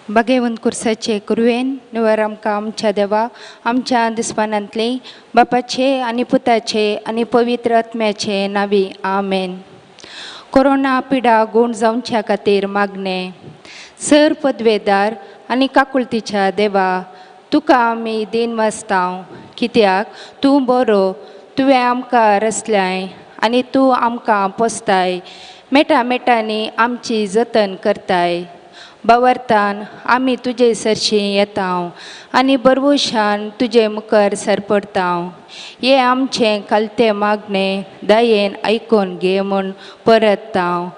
बगेवन कुर्साचे कुरवेन निवर आमकां आमच्या देवा आमच्या दिसपानांतले बापाचे आनी पुताचे आनी पवित्र आत्म्याचे नावी आमेन. कोरोना पिडा गूण जावच्या खातीर मागणे. सर पदवेदार आनी काकुळतीच्या देवा, तुका आमी दिन वाचताव, कित्याक तूं बरो, तुवें आमकां रचल्याय आनी तूं आमकां पोसताय. मेटा मेटांनी आमची जतन करताय. बावर्तान आमी तुजे सरशीं येताव आनी बरवशान तुजे मुखार सरपडताव. हे आमचें कालतें मागणें दयेन आयकून घे म्हूण परताव.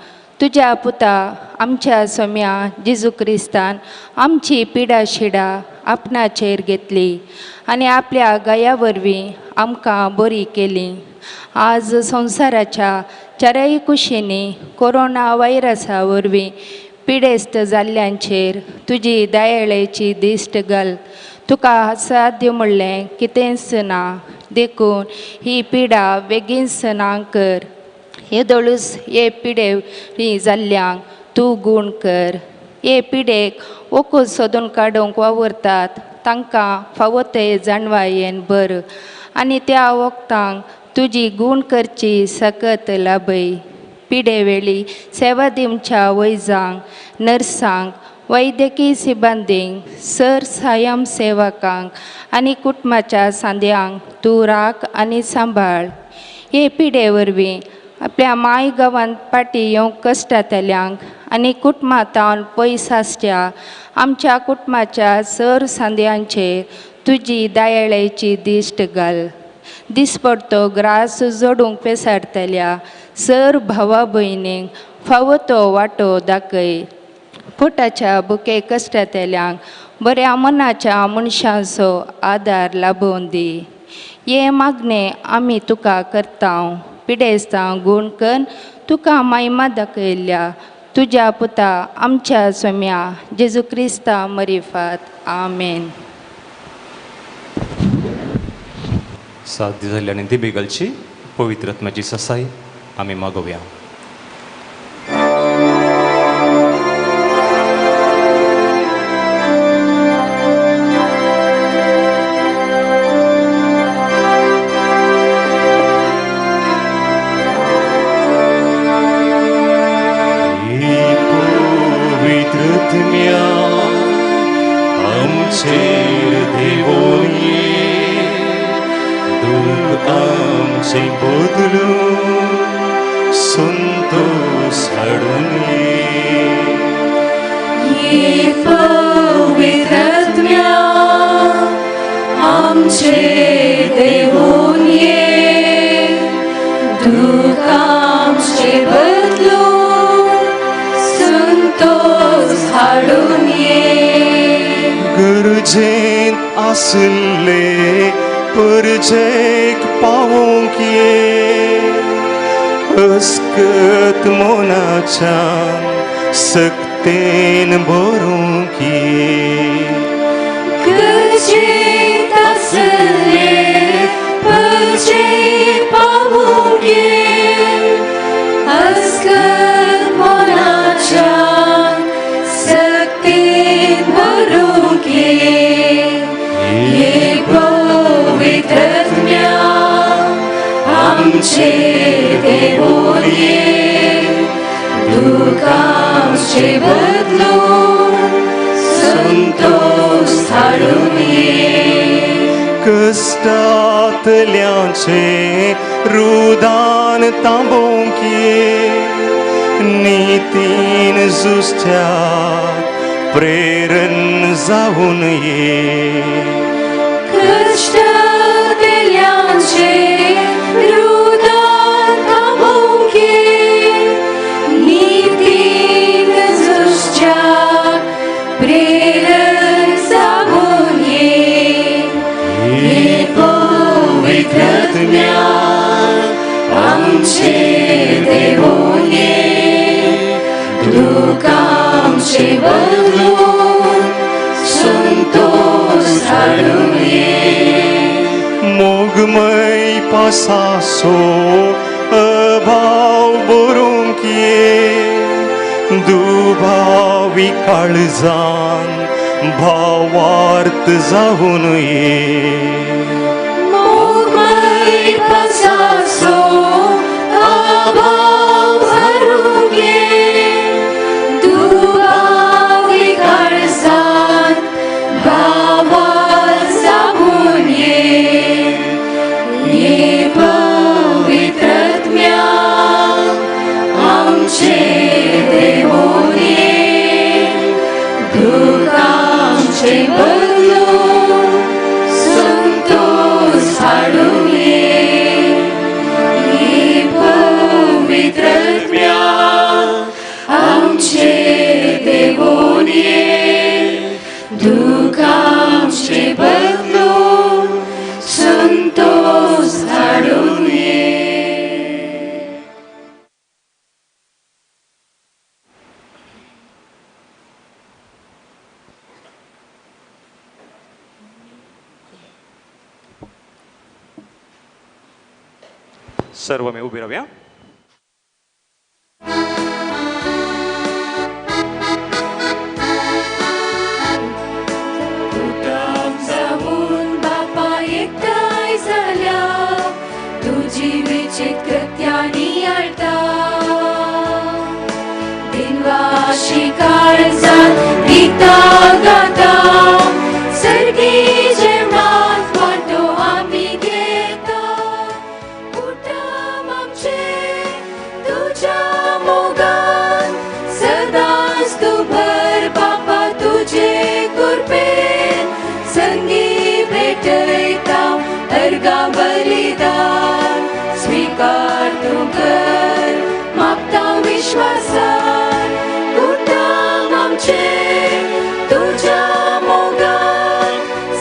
तुज्या पुता आमच्या सोम्या जेजू क्रिस्तान आमची पिडा शिडा आपणाचेर घेतली आनी आपल्या गाया वरवीं आमकां बरी केली. आज संवसाराच्या चारय कुशींनी कोरोना व्हायरसा वरवीं पिडेस्त जाल्ल्यांचेर तुजी दयाळेची दिश्ट घाल. तुका साध्य म्हणलें कितेंच ना, देखून ही पिडा बेगीनच ना कर. येदोळूच हे पिडे जाल्ल्यांक तूं गूण कर. हे पिडेक वकूल सोदून काडूंक वावरतात तांकां फावो ते जाणवायेन भर आनी त्या वखदांक तुजी गूण करची सकत लाभय. पिडे वेळी सेवा दिवच्या वैजांक, नर्सांक, वैद्यकीय सिबांदींक, सर सायम सेवकांक आनी कुटुंबाच्या सांद्यांक तूं राख आनी सांबाळ. हे पिडे वरवीं आपल्या माय गांवांत पाटी येवंक कश्टांतल्यांक आनी कुटुंबांतावन पयस आसच्या आमच्या कुटुंबाच्या सर सांद्यांचेर तुजी दयाळेची दिश्ट घाल. दिसपडतो ग्रास जोडूंक पेसारतल्या सर भावा भयणींक फावो तो वांटो दाखय. पोटाच्या बुके कश्टांतल्यांक बऱ्या मनाच्या मनशांचो आदार लाबोवन दी. हे मागणें आमी तुका करताव. पिडेस्तांव गूण कर, तुका महिमा दाखयल्या तुज्या पुता आमच्या सोम्या जेजू क्रिस्ता मरिफात आमेन. साध्य जाल्ल्याने दिबे घालची पवित्र आत्म्याची ससाई आमी मागोवया. आमचेर देवून ये, दूख आमचे बदलून संतोष हाडून ये पवित्र आत्म्या आमचे देवून ये, दूख आमचे बदलून संतोष हाडून ये. गरजेंत आसले परजेक पावोंक ये, अस्कत मोनाच्यान सक्तेन भरूंक ये. गरजेंत आसले परजेक पावोंक ये, अस्कत मोनाच्यान सक्तेन भरूंक ये. ये पवित्र आत्म्या आमचे देवून ये, दूख आमचे बदलून संतोष हाडून ये. कश्टांतल्यांचे रुदान तांबोवंक ये, नितीन झुजच्या प्रेरण जावन ये. कश्टांतल्यांचे रुदान तांबोवंक ये, नितीन झुजच्या प्रेरण जावन ये. ये पवित्र आत्म्या आमचे देवून ये, दूख आमचे बदलून संतोष हाडून ये. मोगमय पासासो अभाव बरोवंक ये, दुभावी काळजान भावार्थ जाऊन ये मोगमय प्रसासो अभाव भरून ये दुभावी काळजान भावार्थ जाऊन ये पवित्रात्म्या आमचे देवून ये दुःख आमचे बदलून संतोष हाडून ये पवित्रात्म्या आमचे देवून ये दुःख आमचे बदलून संतोष हाडून ये. सर्व मी उभी राहूया. कुटुंब जाऊन बापा एकटाय झाल्या तुझी विचित्र कृत्यानी आळता दिनवाशी काळजात गीता गाता सर्गी जेवणात वाटो आम्ही घेता कुटुंब आमचे तुझ्या मोगान सदाच तू भर बापा तुझे कृपेन संगी भेटयता अर्गा बलिदान स्वीकार तू कर मागता विश्वासान कुटुंब आमचे तुझ्या मोगान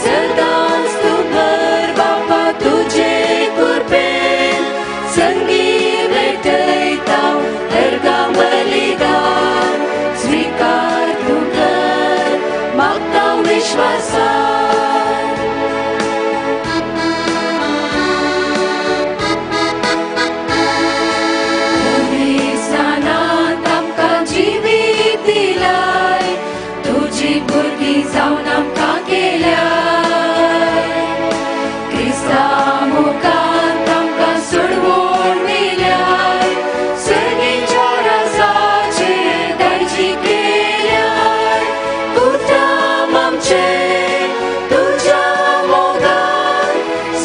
सदाच तू भर बापा तुझे कृपेन संगी भेटयता अर्गा बलिदान स्वीकार तू कर मागता विश्वासान स्नानांत आमकां जिवीत दिलाय तुझी भुरगीं जावन आमकां केल्याय क्रिस्ता मुखांत आमकां सोडवून दिल्याय सर्गीच्या राजाचेर दायजी केल्याय कुटुंब आमचे तुझ्या मोगान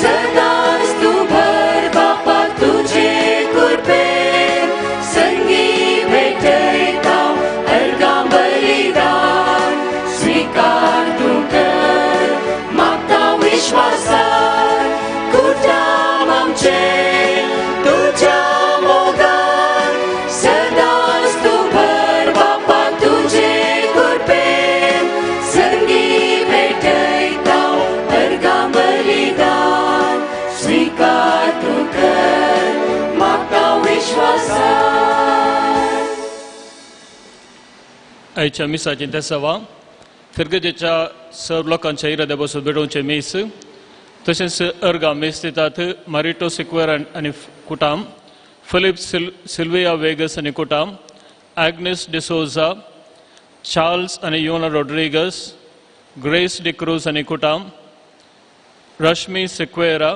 सदांच तू भर बापा तुझे कृपेन संगी भेटयता अर्गा बलिदान स्वीकार तू कर मागता विश्वासान कुटुंब आमचे तुझ्या मोगान सदांच तू भर बापा तुझे कृपेन संगी भेटयता अर्गा बलिदान स्वीकार तू कर मागता विश्वासान. आयच्या मिसाची तेसावा फिरगजेच्या सर्व लोकांच्या इराद्या बसून भेटोवचे मीस तशेंच अर्गा मीस दितात मारिटो सिक्वेर आनी कुटाम फिलिप सिल्विया वेगस आनी कुटाम ॲग्नेस डिसोजा चार्ल्स आनी योना रॉड्रिगस ग्रेस डिक्रूज आनी कुटाम रश्मी सिक्वेरा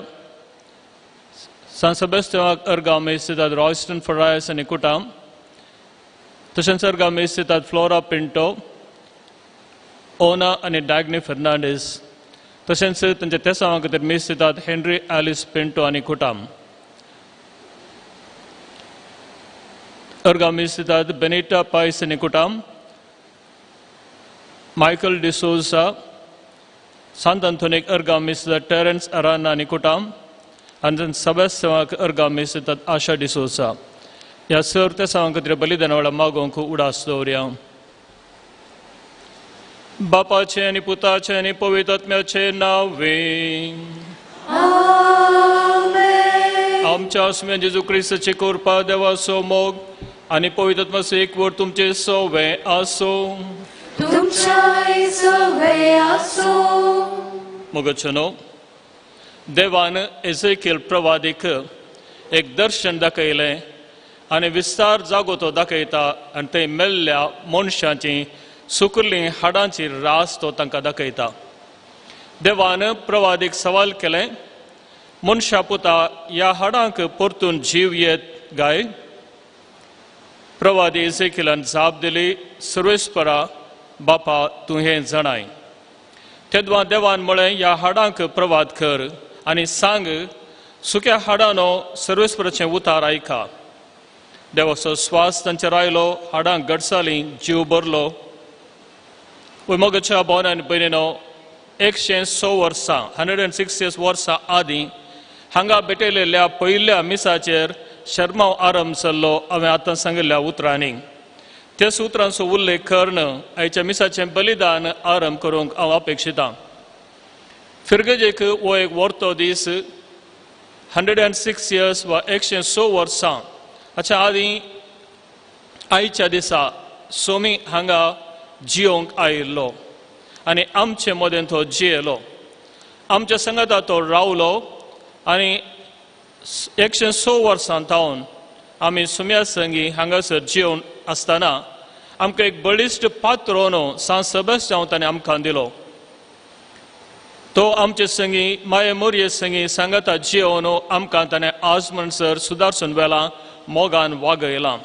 सान सेबेस्टियान अर्गा मीस दितात रॉयस्टन फरायस आनी कुटाम तशेंच अर्गा मीस दितात फ्लोरा पिंटो ओना आनी डॅग्नी फर्नांडीस तशेंच तांच्या तेसावां खातीर मीस दितात हेनरी ॲलिस पिंटो आनी कुटाम अर्गा मीस दितात बेनिटा पायस आनी कुटाम मायकल डिसोजा सांत आंतोनीक अर्गा मीस दितात टेरन्स अराना आनी कुटाम आनी सबेस्टियाक अर्गा मीस दितात आशा डिसोजा ह्या सर्व तेसावां खातीर बलिदाना वेळा मागोवंक उडास दवरया. बापाचे आनी पुताचे आनी पवित्र आत्म्याचे नावे आमच्या आस्म्या जेजू क्रिस्ताची कृपा देवाचो मोग आनी पवित्र आत्म्याचो एकवट तुमचे सवे आसो. तुमच्या सवे आसो. मोगचनो देवान एझेकियल प्रवादीक एक दर्शन दाखयलें आनी विस्तार जागो तो दाखयता आनी थंय मेल्ल्या मनशांची सुकल्लीं हाडांची रास तो तांकां दाखयता. देवान प्रवादीक सवाल केलें, मनशा पुता ह्या हाडांक परतून जीव येत गाय. प्रवादी एझेकियेलान जाप दिली, सर्वेस्परा बापा तूं हें जाणाय. तेदवा देवान म्हळें, ह्या हाडांक प्रवाद कर आनी सांग, सुक्या हाडांनो सर्वेस्पराचें उतार आयका. देवाचो स्वास तांचेर आयलो, हाडांक घटसाली, जीव भरलो. मोगाच्या भोवनान भयणीनो, 106 वर्सां 106 वर्सां आदीं हांगा भेटयलेल्या पयल्या मिसाचेर शर्माव आरंभ जाल्लो हांवें आतां सांगिल्ल्या उतरांनी. त्याच उतरांचो उल्लेख करून आयच्या मिसाचें बलिदान आरंभ करूंक हांव अपेक्षितां. फिरगजेक हो एक वर्तो दीस 106 years वा 106 वर्सां हाच्या आदीं आयच्या दिसा सोमी हांगा जियोंक आयिल्लो आनी आमचे मदें तो जियेलो. आमच्या संगता तो रावलो आनी 106 वर्सां जावन आमी सुम्या संगी हांगासर जिवन आसतना आमकां एक बळिश्ट पात्रोनो सान सेबेस्तांव ताणें आमकां दिलो. तो आमचे संगी माये मोरये संगी सांगता जियोनो आमकां ताणें आज म्हणसर सुदारसून वेळा मोगान वागयलां.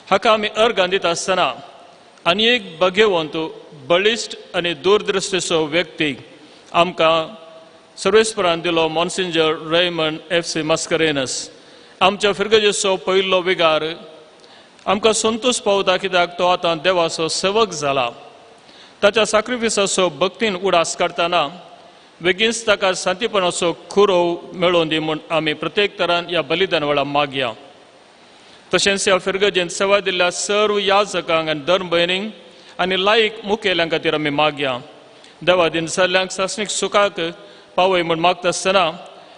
हाका आमी अर्गां दिता आसतना आनी एक भगेवंत बळिश्ट आनी दूरदृश्टीचो व्यक्ती आमकां सर्वेस्परान दिलो, मॉन्सिंजर रेयमंड F.C. Mascarenhas. आमच्या फिरगजेचो पयलो विगार आमकां संतोश पावता, कित्याक तो आतां देवाचो सेवक जाला. ताच्या सॅक्रिफिसाचो भक्तीन उडास काडटना बेगीनच ताका शांतीपणाचो खुरो मेळोवन दी म्हूण आमी प्रत्येक तरान ह्या बलिदान वेळा मागया. तशेंच ह्या फिरगजेंत सेवा दिल्ल्या सर्व याजकांक आनी धर्म भयणींक आनी लायक मुखेल्यांक खातीर आमी मागया. देवा दिनसाल्यांक सासणीक सुखाक पावय म्हूण मागता आसतना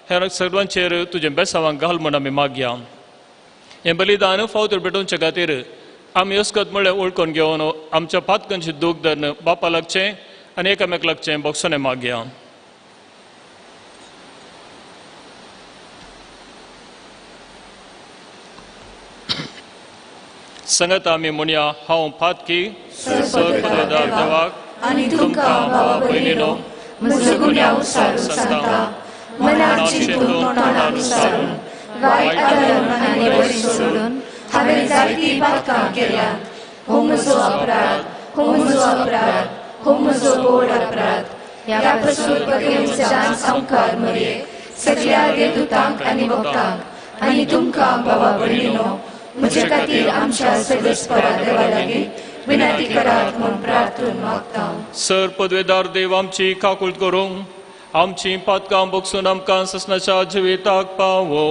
हेर सर्वांचेर तुजें बेसांवांक घाल म्हूण आमी मागया. हें बलिदान फावतर भेटोवचे खातीर आमी अस्कत म्हळें वळखून घेवन आमच्या पातकांची दूख धरून बापा लागचें आनी एकामेक लागचें बोगसोने मागया. संगत आमी म्हणया, हांव पातकी सर्वदार देवाक आनी तुमकां भावा भयणीनो म्हजो गुन्यांव सांगता, मनाक चिंतून तोंडान उसारून वायट आदर आनी वैर सोडून हांवें जायतीं पातकां केल्यात. हो म्हजो अपराध, हो म्हजो अपराध, हो म्हजो बोड अपराध. ह्या प्रसूर भगेवंचान संवकार मरये सगळ्या देवदूतांक आनी भक्तांक आनी तुमकां भावा भयणीनो म्हजे खातीर आमच्या सर्वेस्परा देवा लागीं विनंती करात म्हूण प्रार्थून मागता. सर पदवेदार देव आमची काकूळट करूंक आमची पातकां बोगसून आमकां ससनाच्या जिविताक पावो.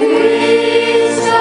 Krista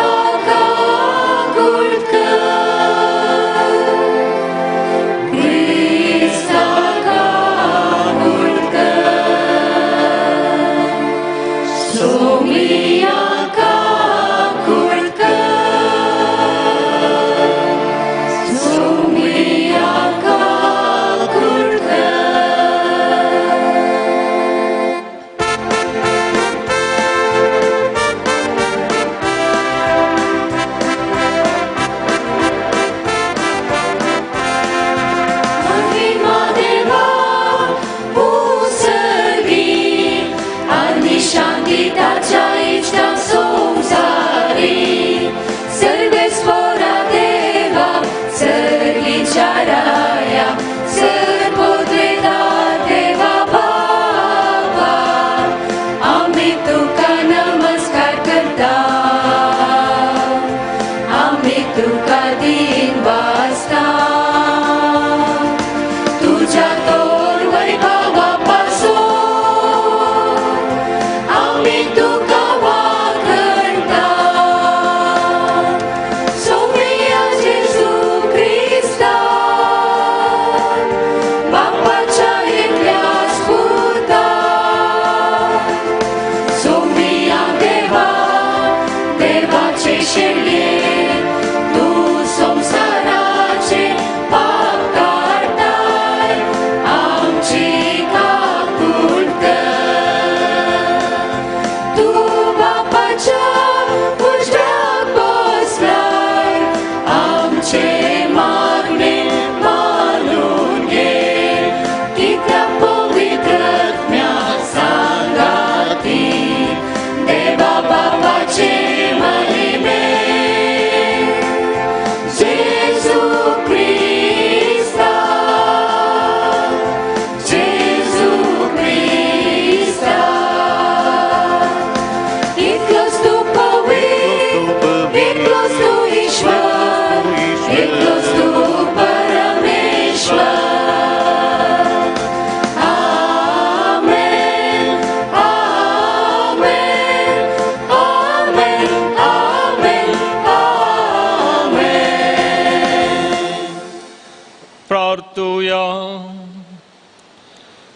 प्रार्थूया.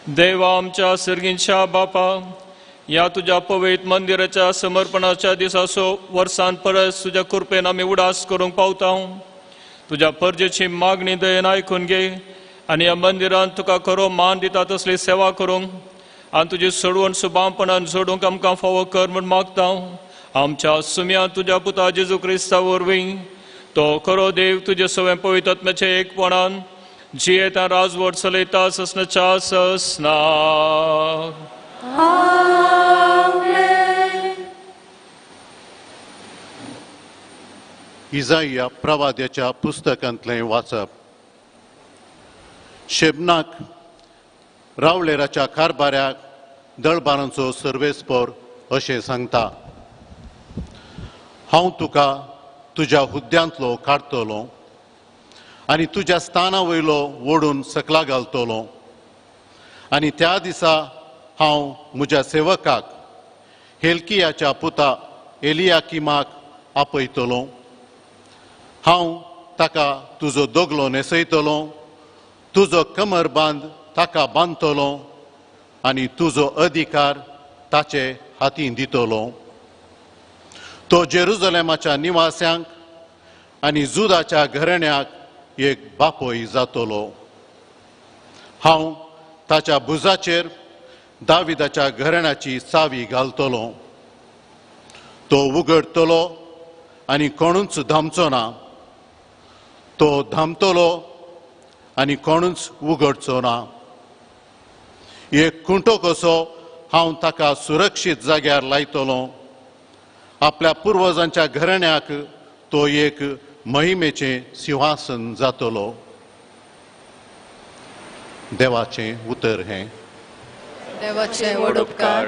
देवा आमच्या सर्गींच्या बापा, या तुझ्या पवित्र मंदिराच्या समर्पणाच्या दिसासो वर्सान परस तुझ्या कृपेन आमी उडास करूंक पावता. तुझ्या परजेची मागणी दयेन आयकून घे आनी ह्या मंदिरान तुका खरो मान दिता तसली सेवा करूंक आनी तुजी सोडवण सुबामपणान जोडूंक आमकां फावो कर म्हूण मागता. आमच्या सुम्या तुझ्या पुता जेजू क्रिस्ता वरवीं तो खरो देव तुजे सगळे पवित्र आत्म्याचे एकपणान जियेता राजवट चलयता ससनाच्या ससना. इजाइया प्रवाद्याच्या पुस्तकांतलें वाचप. शेबनाक रावलेराच्या कारभाऱ्याक दळबारांचो सर्वेस्पोर अशें सांगता, हांव तुका तुज्या हुद्द्यांतलो काडटलों आनी तुज्या स्थाना वयलो ओडून सकला घालतलों. आनी त्या दिसा हांव म्हज्या सेवकाक हेल्कियाच्या पुता एलियाकिमाक आपयतलों. हांव ताका तुजो दोगलो न्हेसयतलों, तुजो कमरबांद ताका बांदतलों आनी तुजो अधिकार ताचे हातीन दितलों. तो जेरुजलेमाच्या निवास्यांक आनी जुदाच्या घराण्याक एक बापोय जातलो. हांव ताच्या भुजाचेर दाविदाच्या घराण्याची चावी घालतलों. तो उगडतलो आनी कोणूच धामचो ना. तो धामतलो आनी कोणूच उगडचो ना. एक खुंटो कसो हांव ताका सुरक्षीत जाग्यार लायतलों. आपल्या पुर्वजांच्या घराण्याक तो एक महिमेचें सिंहासन जातलो. देवाचें उतर हें. देवाचे व्हड उपकार.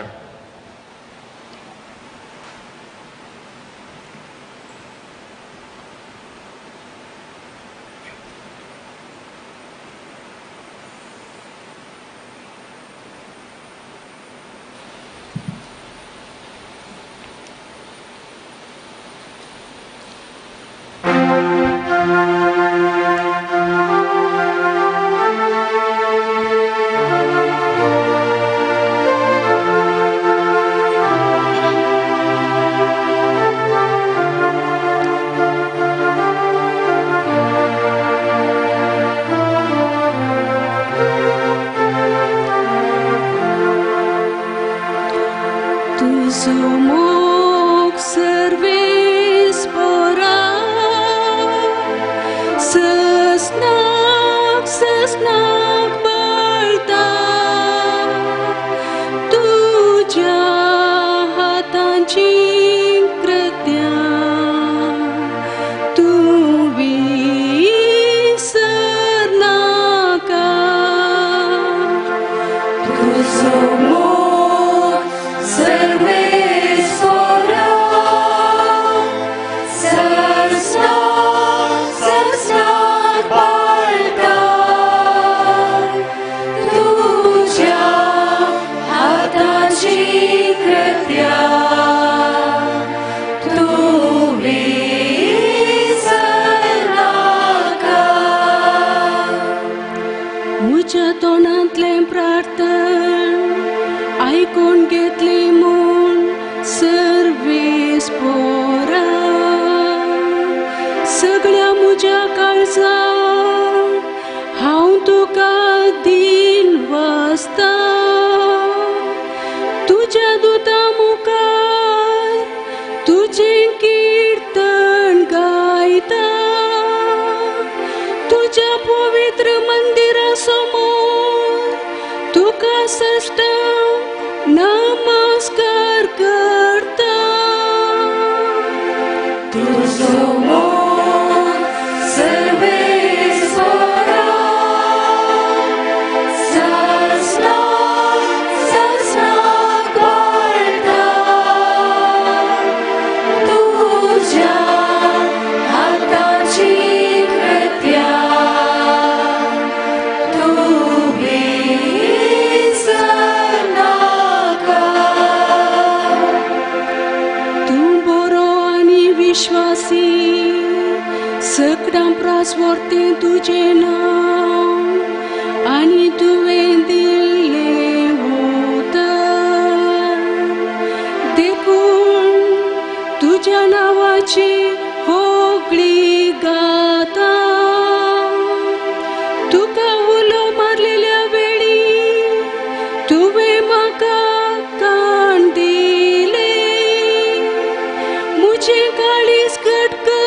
म्हज्या तोंडांतलें प्रार्थन आयकून घेतली म्हूण सर्वेस्पोरा. सगळ्या म्हज्या काळजान हांव तुका दीन वाचता. तुज्या दुता मुखार तुजें किर्तन गायता. तुज्या पवित्र मंदिरा समोर तुका सश्टांक नमस्कार करता. तुजो मोग सर्वेस्परा, ससनाक ससनाक वाळटा. तुज्या हाताची विश्वासी सगळे प्रासवरती तुझे नाव आणि तुवें दिल्ले उतर देखून तुझ्या नावाची होगळी गाता तुका उलो मारलेल्या वेळी तुवें म्हाका कान दिले मुझे काळीज घटकर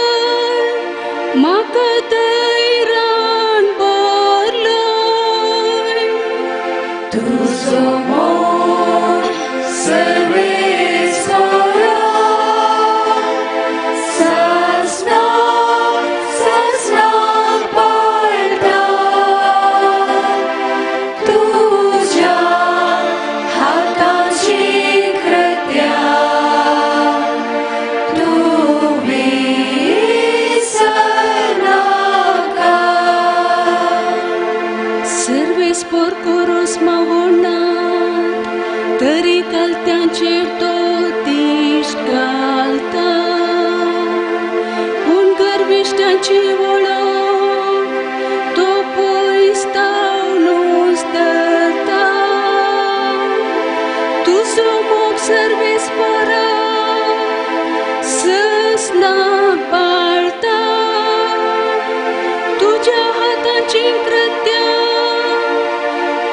म्हाका तैरान भरलोय तुझो मोग सर्वेस्वरा ससनाक ससनाक पाळटा तुझ्या हाताची कृत्या तूं विसरनाका सर्वेस्पर कोरोस मावोनात तरी कालत्यांचेर तो दिश्ट घालता पूण गर्विश्टांची वळख तो पयस तावनूच धरता तुजो मोग सर्वेस्परा ससनाक पाळता तुझ्या हाताची कृत्या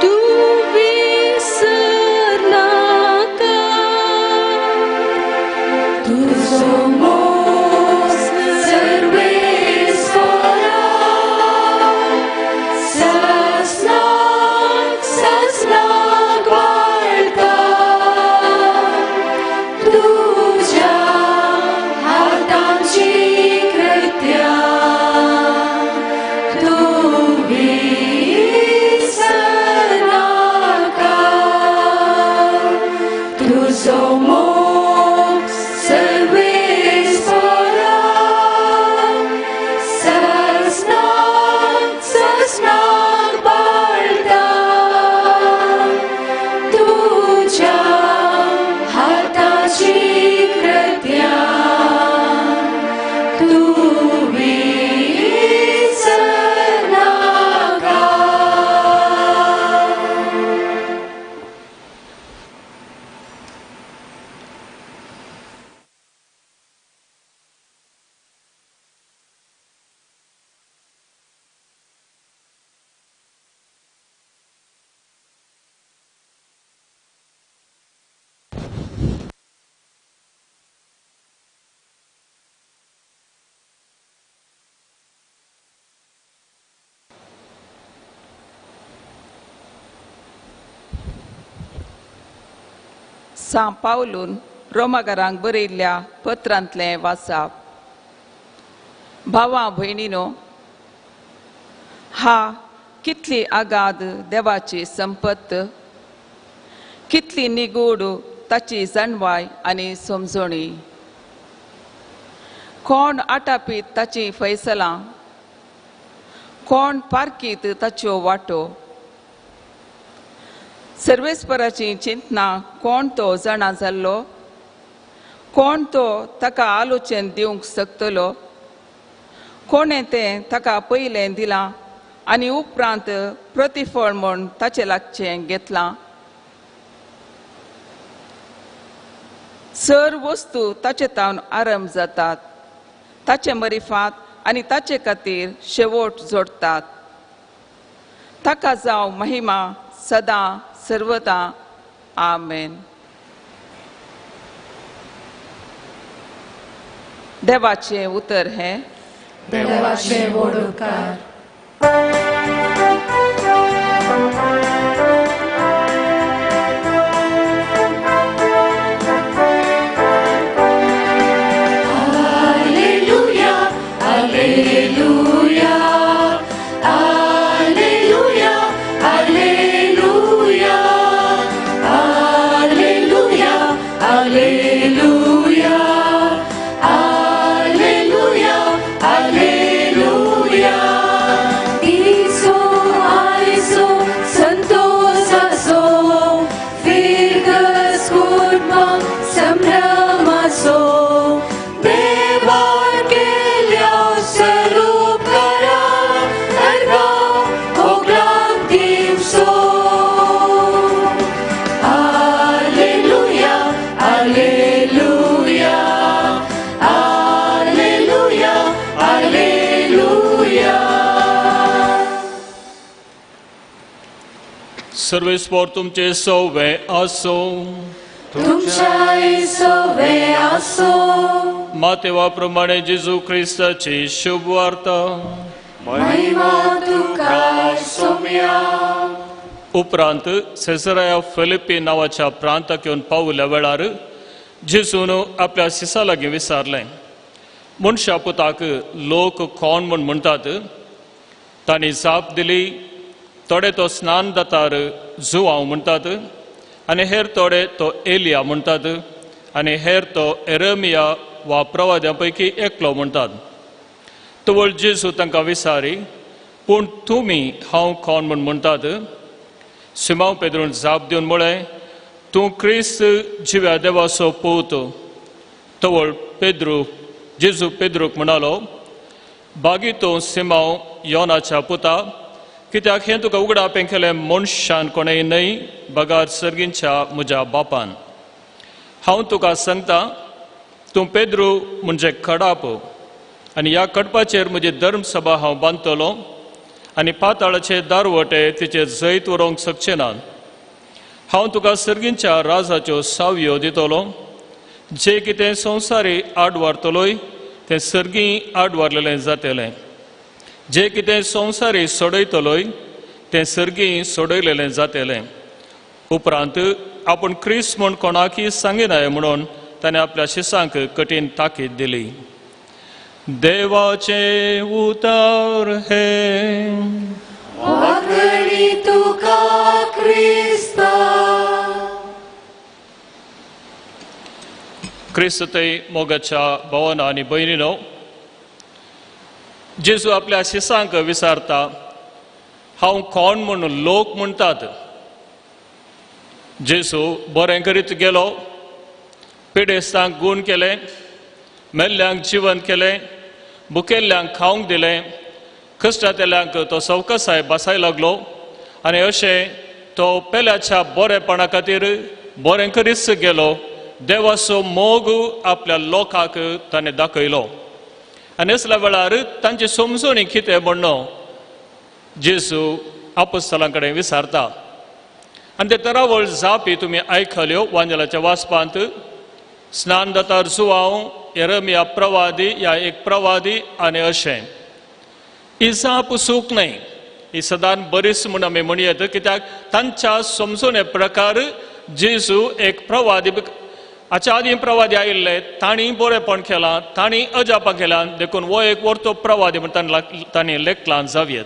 तूं विसरनाका तुझो मोग सर्वेस्वरा ससनाक ससनाक पाळटा तुझ्या हाताची कृत्या तूं विसरनाका तुझो मोग सर्वेस्वरा ससनाक ससनाक पाळटा तुझ्या हाताची कृत्या तूं विसरनाका सा पावलून रोमाकारांक बरयल्ल्या पत्रांतलें वाचप. भावां भयणीनो, हा कितली आगाध देवाची संपत, कितली निगूड ताची जाणवाय आनी समजणी. कोण आटापीत ताची फैसलां, कोण पारकीत ताच्यो वाटो. सर्वेस्पराची चिंतना कोण तो जाणा जाल्लो, कोण तो ताका आलोचन दिवंक शकतलो, कोणें तें ताका पयलें दिलां आनी उपरांत प्रतिफळ म्हूण ताचे लागचें घेतलां. सर वस्तू ताचे तावन आरंभ जातात, ताचे मरिफात आनी ताचे खातीर शेवट जोडटात. ताका जावं महिमा सदां सर्वदा. आमेन. देवाचें उतर हें, देवाचे वडोवकार. Alleluia, alleluia, alleluia, alleluia, alleluia, alleluia, alleluia, alleluia. सर्वेस्पोर तुमचे सवे आसो. तुमच्याही सवे आसो. मातेवा प्रमाणे जेजू ख्रिस्ताची शुभ वार्ता. महिमा तुका सोम्या. उपरांत सेसराया फिलिप्पी नावाच्या प्रांताक येवन पावल्या वेळार जेजून आपल्या शिसा लागीं विचारलें, मनशा पुताक लोक कोण म्हूण म्हणटात? तांणी जाप दिली, थोडे तो स्नानदातार जुवांव म्हणटात, आनी हेर थोडे तो एलिया म्हणटात, आनी हेर तो एरमिया वा प्रवाद्यां पैकी एकलो म्हणटात. तवळ जेजू तांकां विचारी, पूण तुमी हांव कोण म्हूण म्हणटात? सिमांव पेद्रून जाप दिवन म्हळें, तूं क्रिस्त जिव्या देवाचो पूत. तवळ जेजू पेद्रूक म्हणालो, बागी तूं सिमांव योनाच्या पुता, कित्याक हें तुका उगडापें केलें मनशान कोणेंय न्हय, बगार सर्गींच्या म्हज्या बापान. हांव तुका सांगता, तूं पेद्रू म्हणजे खडाप, आनी ह्या कडपाचेर म्हजी धर्मसभा हांव बांदतलों, आनी पाताळाचे दारवटे तिचेर जैत व्हरूंक शकचे नात. हांव तुका सर्गींच्या राजाच्यो सावयो दितलो. जे कितें संवसारी आड व्हरतलोय तें सर्गीं आड व्हरलेलें जातलें. जे कितें संवसारी सोडयतलोय तें सर्गीं सोडयलेलें जातलें. उपरांत आपूण क्रिस्त म्हूण कोणाकय सांगिनाय म्हणून ताणें आपल्या शिसांक कठीण ताकीद दिली. देवाचे उतार हे. वखणी तुका क्रिस्ता. क्रिस्तय मोगाच्या भावांनो आनी भयणीनो, जेजू आपल्या शिसांक विचारता, हांव कोण म्हणून लोक म्हणटात? जेजू बरें करीत गेलो, पिडेस्तांक गूण केलें, मेल्ल्यांक जिवन केलें, भुकेल्ल्यांक खावंक दिलें, कश्टातेल्यांक तो सवकसाय बसाय लागलो, आनी अशें तो पेल्याच्या बरेपणा खातीर बरें करीत गेलो. देवाचो मोग आपल्या लोकांक ताणें दाखयलो. आनी असल्या वेळार तांची समजणी कितें म्हणून जेजू आपोस्तलां कडेन विचारता. आनी ते तरावळ जापी तुमी आयकल्यो वांजेलाच्या वाचपांत. स्नानदातार जुवांव, एरमिया प्रवादी या एक प्रवादी आनी अशें. ही जाप सूख न्हय, ही सदांच बरीच म्हूण आमी म्हणयत, कित्याक तांच्या समजुने प्रकार जेजू एक प्रवादी. हाच्या आदीं प्रवादी आयिल्ले, तांणी बरेपण केलां, तांणी अजापां केल्यां, देखून हो एक वर्तो प्रवादी म्हूण तांणी लेखलां जावयेत.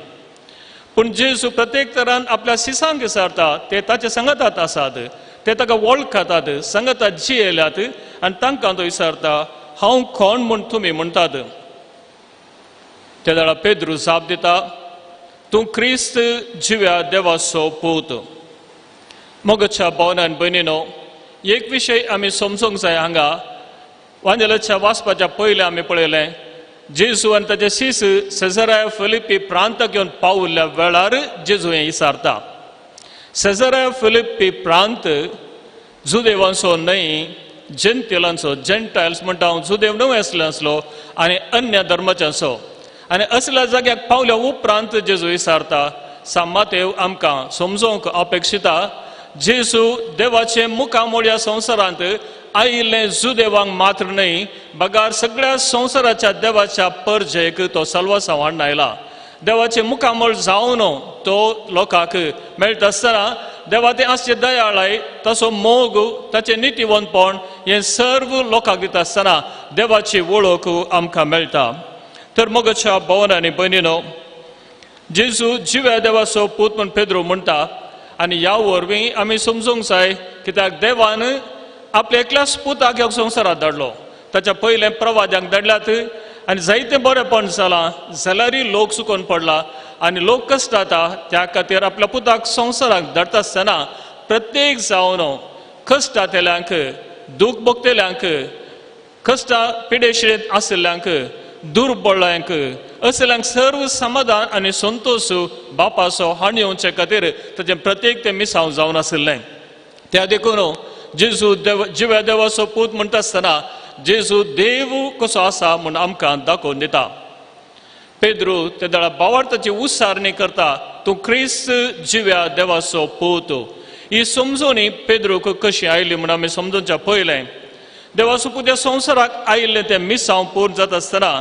पूण जेजू प्रत्येक तरान आपल्या शिसांक विचारता, ते ताचे संगतांत आसात, ते ताका वळखतात, संगतांत जी येयल्यात, आनी तांकां तो विचारता, हांव कोण म्हूण तुमी म्हणटात? त्या वेळार पेद्रू जाप दिता, तूं क्रिस्त जिव्या देवाचो पूत. मोगाच्या भावांनो आनी भयणीनो, एक विशय आमी समजूंक जाय. हांगा वांजेलाच्या वाचपाच्या पयलें आमी पळयलें, जेजू आनी ताचे शिस सेसराया फिलिप्पी प्रांताक येवन पावल्ल्या वेळार जेजू हें विचारता. सेसराया फिलिप्पी प्रांत जुदेवांचो न्हय, जेंटिलांचो, जेंटायल्स म्हणटा हांव, जुदेव न्हय आसलो आनी अन्य धर्माच्यांचो. आनी असल्या जाग्याक पावल्या उपरांत जेजू विचारता. मातेव आमकां समजोवंक अपेक्षिता, जेजू देवाचे मुखामोळ ह्या संवसारांत आयिल्ले जुदेवांक मात्र न्हय, बगार सगळ्या संवसाराच्या देवाच्या परजेक तो सल्वासांव हाडून आयला. देवाचे मुखामोळ जावन तो लोकांक मेळटा आसतना देवा ते आसचे दयाळाय, ताचो मोग, ताचे नितीवंतपण हें सर्व लोकांक दिता आसतना देवाची वळख आमकां मेळटा. तर मोगाच्या भावांनो आनी भयणीनो, जेजू जिव्या देवाचो पूत म्हूण पेद्रू म्हणटा. आनी ह्या वरवीं आमी समजूंक जाय, कित्याक देवान आपल्या एकल्याच पुताक ह्या संवसारांत धाडलो. ताच्या पयलें प्रवाद्यांक धाडल्यात, आनी जायतें बरेंपण जालां, जाल्यारय लोक चुकोवन पडला आनी लोक कश्ट जाता. त्या खातीर आपल्या पुताक संवसाराक धाडटा आसतना प्रत्येक जावन कश्टातेल्यांक, दूख भोगतेल्यांक, कश्टा पिडेशिडेंत आशिल्ल्यांक, दुर्बळांक, असल्यांक सर्व समाधान आनी संतोश बापाचो हाडून येवचे खातीर ताचें प्रत्येक तें मिसांव जावन आशिल्लें. त्या देखून जेजू जिव्या देवाचो पूत म्हणटा आसतना जेजू देव कसो आसा म्हूण आमकां दाखोवन दिता. पेद्रू ते दळा भावार्थाची उसारणी करता तूं क्रिस्त जिव्या देवाचो पूत ही समजून पेद्रूक कशी आयली म्हणून आमी समजूनच्या पयलें देवाचो पूत ह्या संवसाराक आयिल्लें तें मिसांव पूर्ण जाता आसतना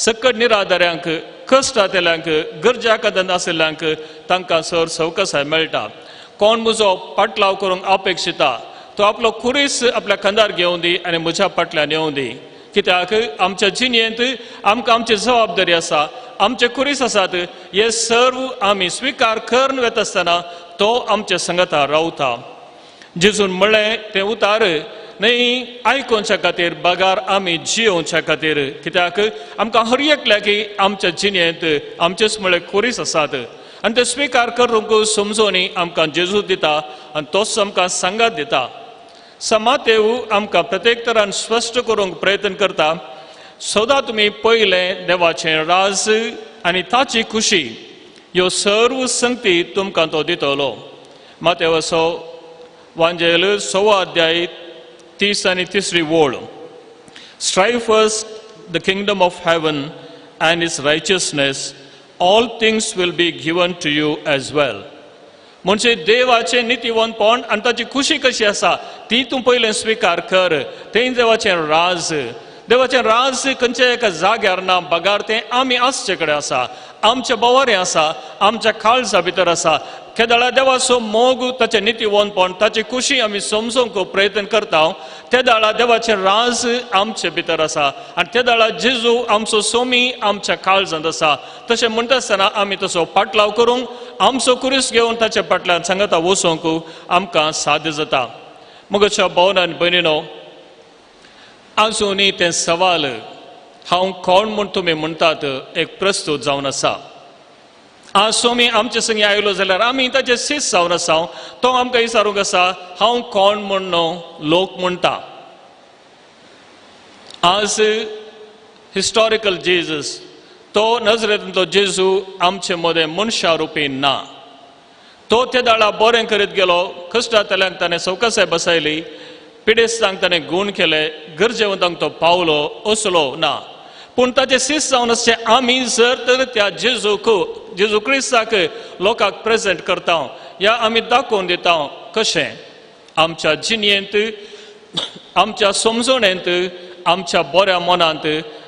सकट निराधाऱ्यांक कश्ट आतेल्यांक गरजा कादन आशिल्ल्यांक तांकां सर सवकसाय मेळटा. कोण म्हजो पाटलाव करूंक अपेक्षिता तो आपलो कुरीस आपल्या खांदार घेवन दी आनी म्हज्या फाटल्यान येवं दी. कित्याक आमच्या जिणेंत आमकां आमची जबाबदारी आसा, आमचे कुरीस आसात, हे सर्व आमी स्विकार करून वता आसतना तो आमच्या संगता रावता. जेजून म्हणलें तें उतार न्ही आयकोवच्या खातीर बागार आमी जियोवच्या खातीर. कित्याक आमकां हर एकल्या की आमच्या जिणेंत आमचेच म्हळ्यार कुरीस आसात आनी ते स्विकार करूंक समजून आमकां जेजू दिता आनी तोच आमकां सांगात दिता. समातेव आमकां प्रत्येक तरान स्पश्ट करूंक प्रयत्न करता. सदां तुमी पयलें देवाचें राज आनी ताची खुशी ह्यो सर्व संगती तुमकां तो दितलो. मातेवाचो वांजेल 6 अध्याय 30 आनी 3 वोळ. Strive first the kingdom of heaven and its righteousness, all things will be given to you as well. म्हणजे देवाचे नितीवंतपण आनी ताची खुशी कशी आसा ती तूं पयलें स्विकार कर. तें देवाचें राज. देवाचें राज खंयच्या एका जाग्यार ना, बागार तें आमी आसचे कडेन आसा, आमच्या बोवारें आसा, आमच्या काळजा भितर आसा. केदाळा देवाचो मोग, ताचें नितीवंतपण, ताची खुशी आमी समजूंक प्रयत्न करता. त्या दाळा देवाचें राज आमचे भितर आसा आनी त्या दाळा जेजू आमचो सोमी आमच्या काळजांत आसा. तशें म्हणटा आसतना आमी तसो पाटलाव करूंक, आमचो कुरीस घेवन ताच्या फाटल्यान सांगता वचोंक आमकां साध्य जाता. मुगाच्या भावन आनी भयणीनो, आजुनी तें सवाल हांव कोण म्हूण तुमी म्हणटात एक प्रस्तूत जावन आसा. आज सोमी आमचे संगी आयलो जाल्यार आमी ताचे सीस जावन आसा. तो आमकां विचारूंक आसा हांव कोण म्हूण न्हू लोक म्हणटा. आज हिस्टॉरिकल जेजस तो नजरेंतलो जेजू आमचे मदें मनशा रुपी ना. तो त्या दाळा बरें करीत गेलो, कश्टांतल्यांक ताणें सवकासाय बसयली, पिडेस्तांक ताणें गूण केले, गरजेवंतांक तो पावलो असलो ना. पूण ताचे सीस जावन आसचे आमी जर तर त्या जेजू क्रिस्ताक लोकांक प्रेजेंट करता या आमी दाखोवन दिता. कशें? आमच्या जिणेंत, आमच्या समजणेंत, आमच्या बऱ्या मनांत,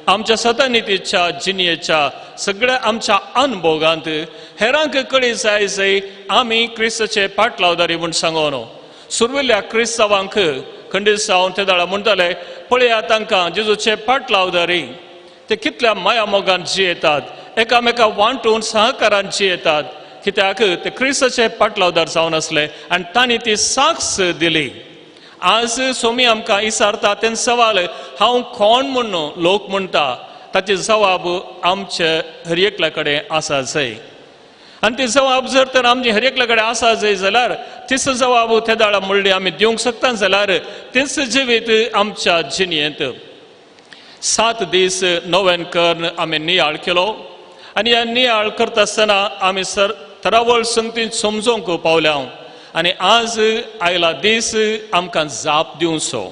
आमच्या सतनितीच्या जिणेच्या सगळ्या आमच्या अनुभवांत हेरांक कळी जाय जंय आमी क्रिस्ताचे पाटलावदारी म्हूण सांगून. सुरविल्ल्या क्रिस्तांवांक खंडीत जावन ते दाळा म्हणटाले पळया तांकां जेजूचे पाटलावदारी ते कितल्या माया मोगान जियेतात, एकामेकाक वांटून सहकारान जियेतात. कित्याक ते क्रिस्ताचे पाटलावदार जावन आसले आनी तांणी ती साक्ष दिली. आज सोमी आमकां विचारता तें सवाल हांव कोण म्हूण लोक म्हणटा, ताचे जबाब आमचे हर एकल्या कडेन आसा जाय. आनी ते जबाब जर तर आमचे हर एकल्या कडेन आसा जाय जाल्यार तीच जबाब त्या दाळा म्हणली आमी दिवंक शकता जाल्यार तीच जिवीत आमच्या जिणेंत. 7 दीस नव्यान करून आमी नियाळ केलो आनी ह्या नियाळ करता आसतना आमी तरावळ संगतीन समजोवंक पावल्या. आनी आज आयला दीस आमकां जाप दिवचो,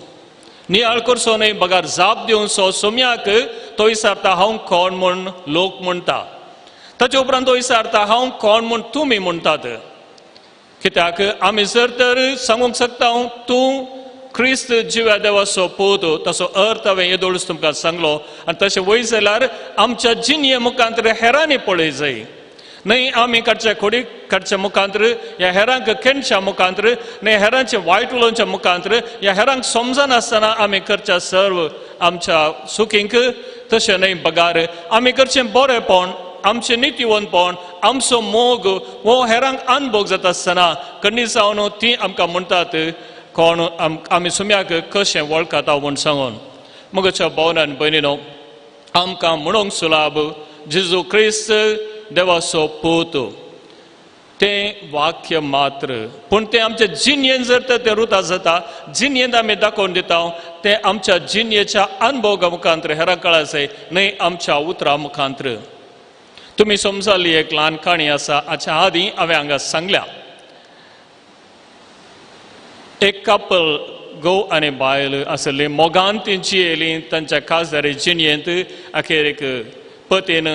नियाळ करचो न्हय बगार जाप दिवचो. सोम्याक तो विचारता हांव कोण म्हूण लोक म्हणटा. ताचे उपरांत तो विचारता हांव कोण म्हूण तुमी म्हणटात. कित्याक आमी जर तर सांगूंक शकता तूं क्रिस्त जिव्या देवाचो पूत, तसो अर्थ हांवें येदोळूच तुमकां सांगलो. आनी तशें वय जाल्यार आमच्या जिणये मुखांतर हेरांनी पळय जाय. न्हय आमी काडच्या खोडी काडच्या मुखांतर, ह्या हेरांक केणच्या मुखांतर, न्हय हेरांचे वायट उलोवच्या मुखांतर, ह्या हेरांक समजनासतना आमी करच्या सर्व आमच्या सुखींक. तशें न्हय बगार आमी करचें बरेंपण, आमचें नितीवंतपण, आमचो मोग हो हेरांक अनुभव जाता आसतना खंडीत जावन ती आमकां म्हणटात कोण आमी सुम्याक कशें वळखता म्हूण सांगून. मुगाच्या भावनान भयणीनो, आमकां म्हणूंक सुलाभ जेजू क्रिस्त देवाचो पूत तें वाक्य मात्र, पूण तें आमच्या जिणयेन जर तर तें रुता जाता, जिणयेंत आमी दाखोवन दिता तें आमच्या जिणयेच्या अनुभवा मुखांतर हेरांक कळा जाय, न्हय आमच्या उतरां मुखांतर. तुमी समजली एक ल्हान काणी आसा, हाच्या आदीं हांवें हांगा सांगल्या. एक कपल घोव आनी बायल आसली, मोगान ती जियेलीं तांच्या खासदारी जिणयेंत. अखेरेक पतीन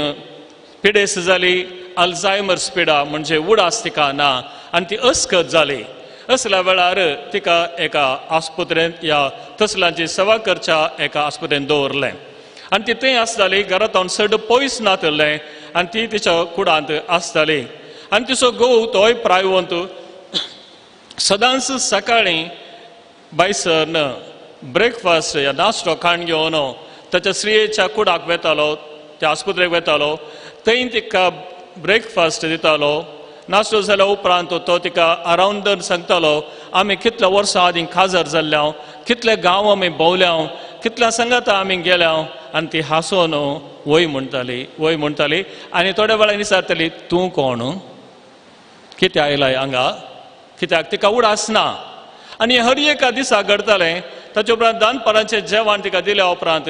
पिडेस जाली, अल्झायमर्स पिडा म्हणजे उडास तिका ना आनी ती अस्कत जाली. असल्या वेळार तिका एका आस्पत्रेंत या तसलांची सेवा करच्या एका आस्पत्रेंत दवरलें आनी ती थंय आसताली. घरांत चड पयस नातलें आनी ती तिच्या कुडांत आसताली. आनी तिचो घोव तोय प्रायवंत सदांच सकाळीं बायसर ब्रेकफास्ट या नाश्तो खाण घेवन ताच्या स्त्रियेच्या कुडाक वेतालो, त्या आस्पत्रेक वेतालो. थंय तिका ब्रेकफास्ट दितालो. नाश्तो जाल्या उपरांत तो तिका अरावंड सांगतालो आमी कितल्या वर्सां आदीं खाजर जाल्ल्या, कितले गांव आमी भोंवल्या, कितल्या संगाता आमी गेल्या. आनी ती हांसोन वय म्हणटाली आनी थोड्या वेळान विचारताली तूं कोण, कितें आयलाय हांगा, कित्याक तिका उडास ना. आनी हर एका दिसा घडतालें. ताचे उपरांत दनपाराचें जेवण तिका दिल्या उपरांत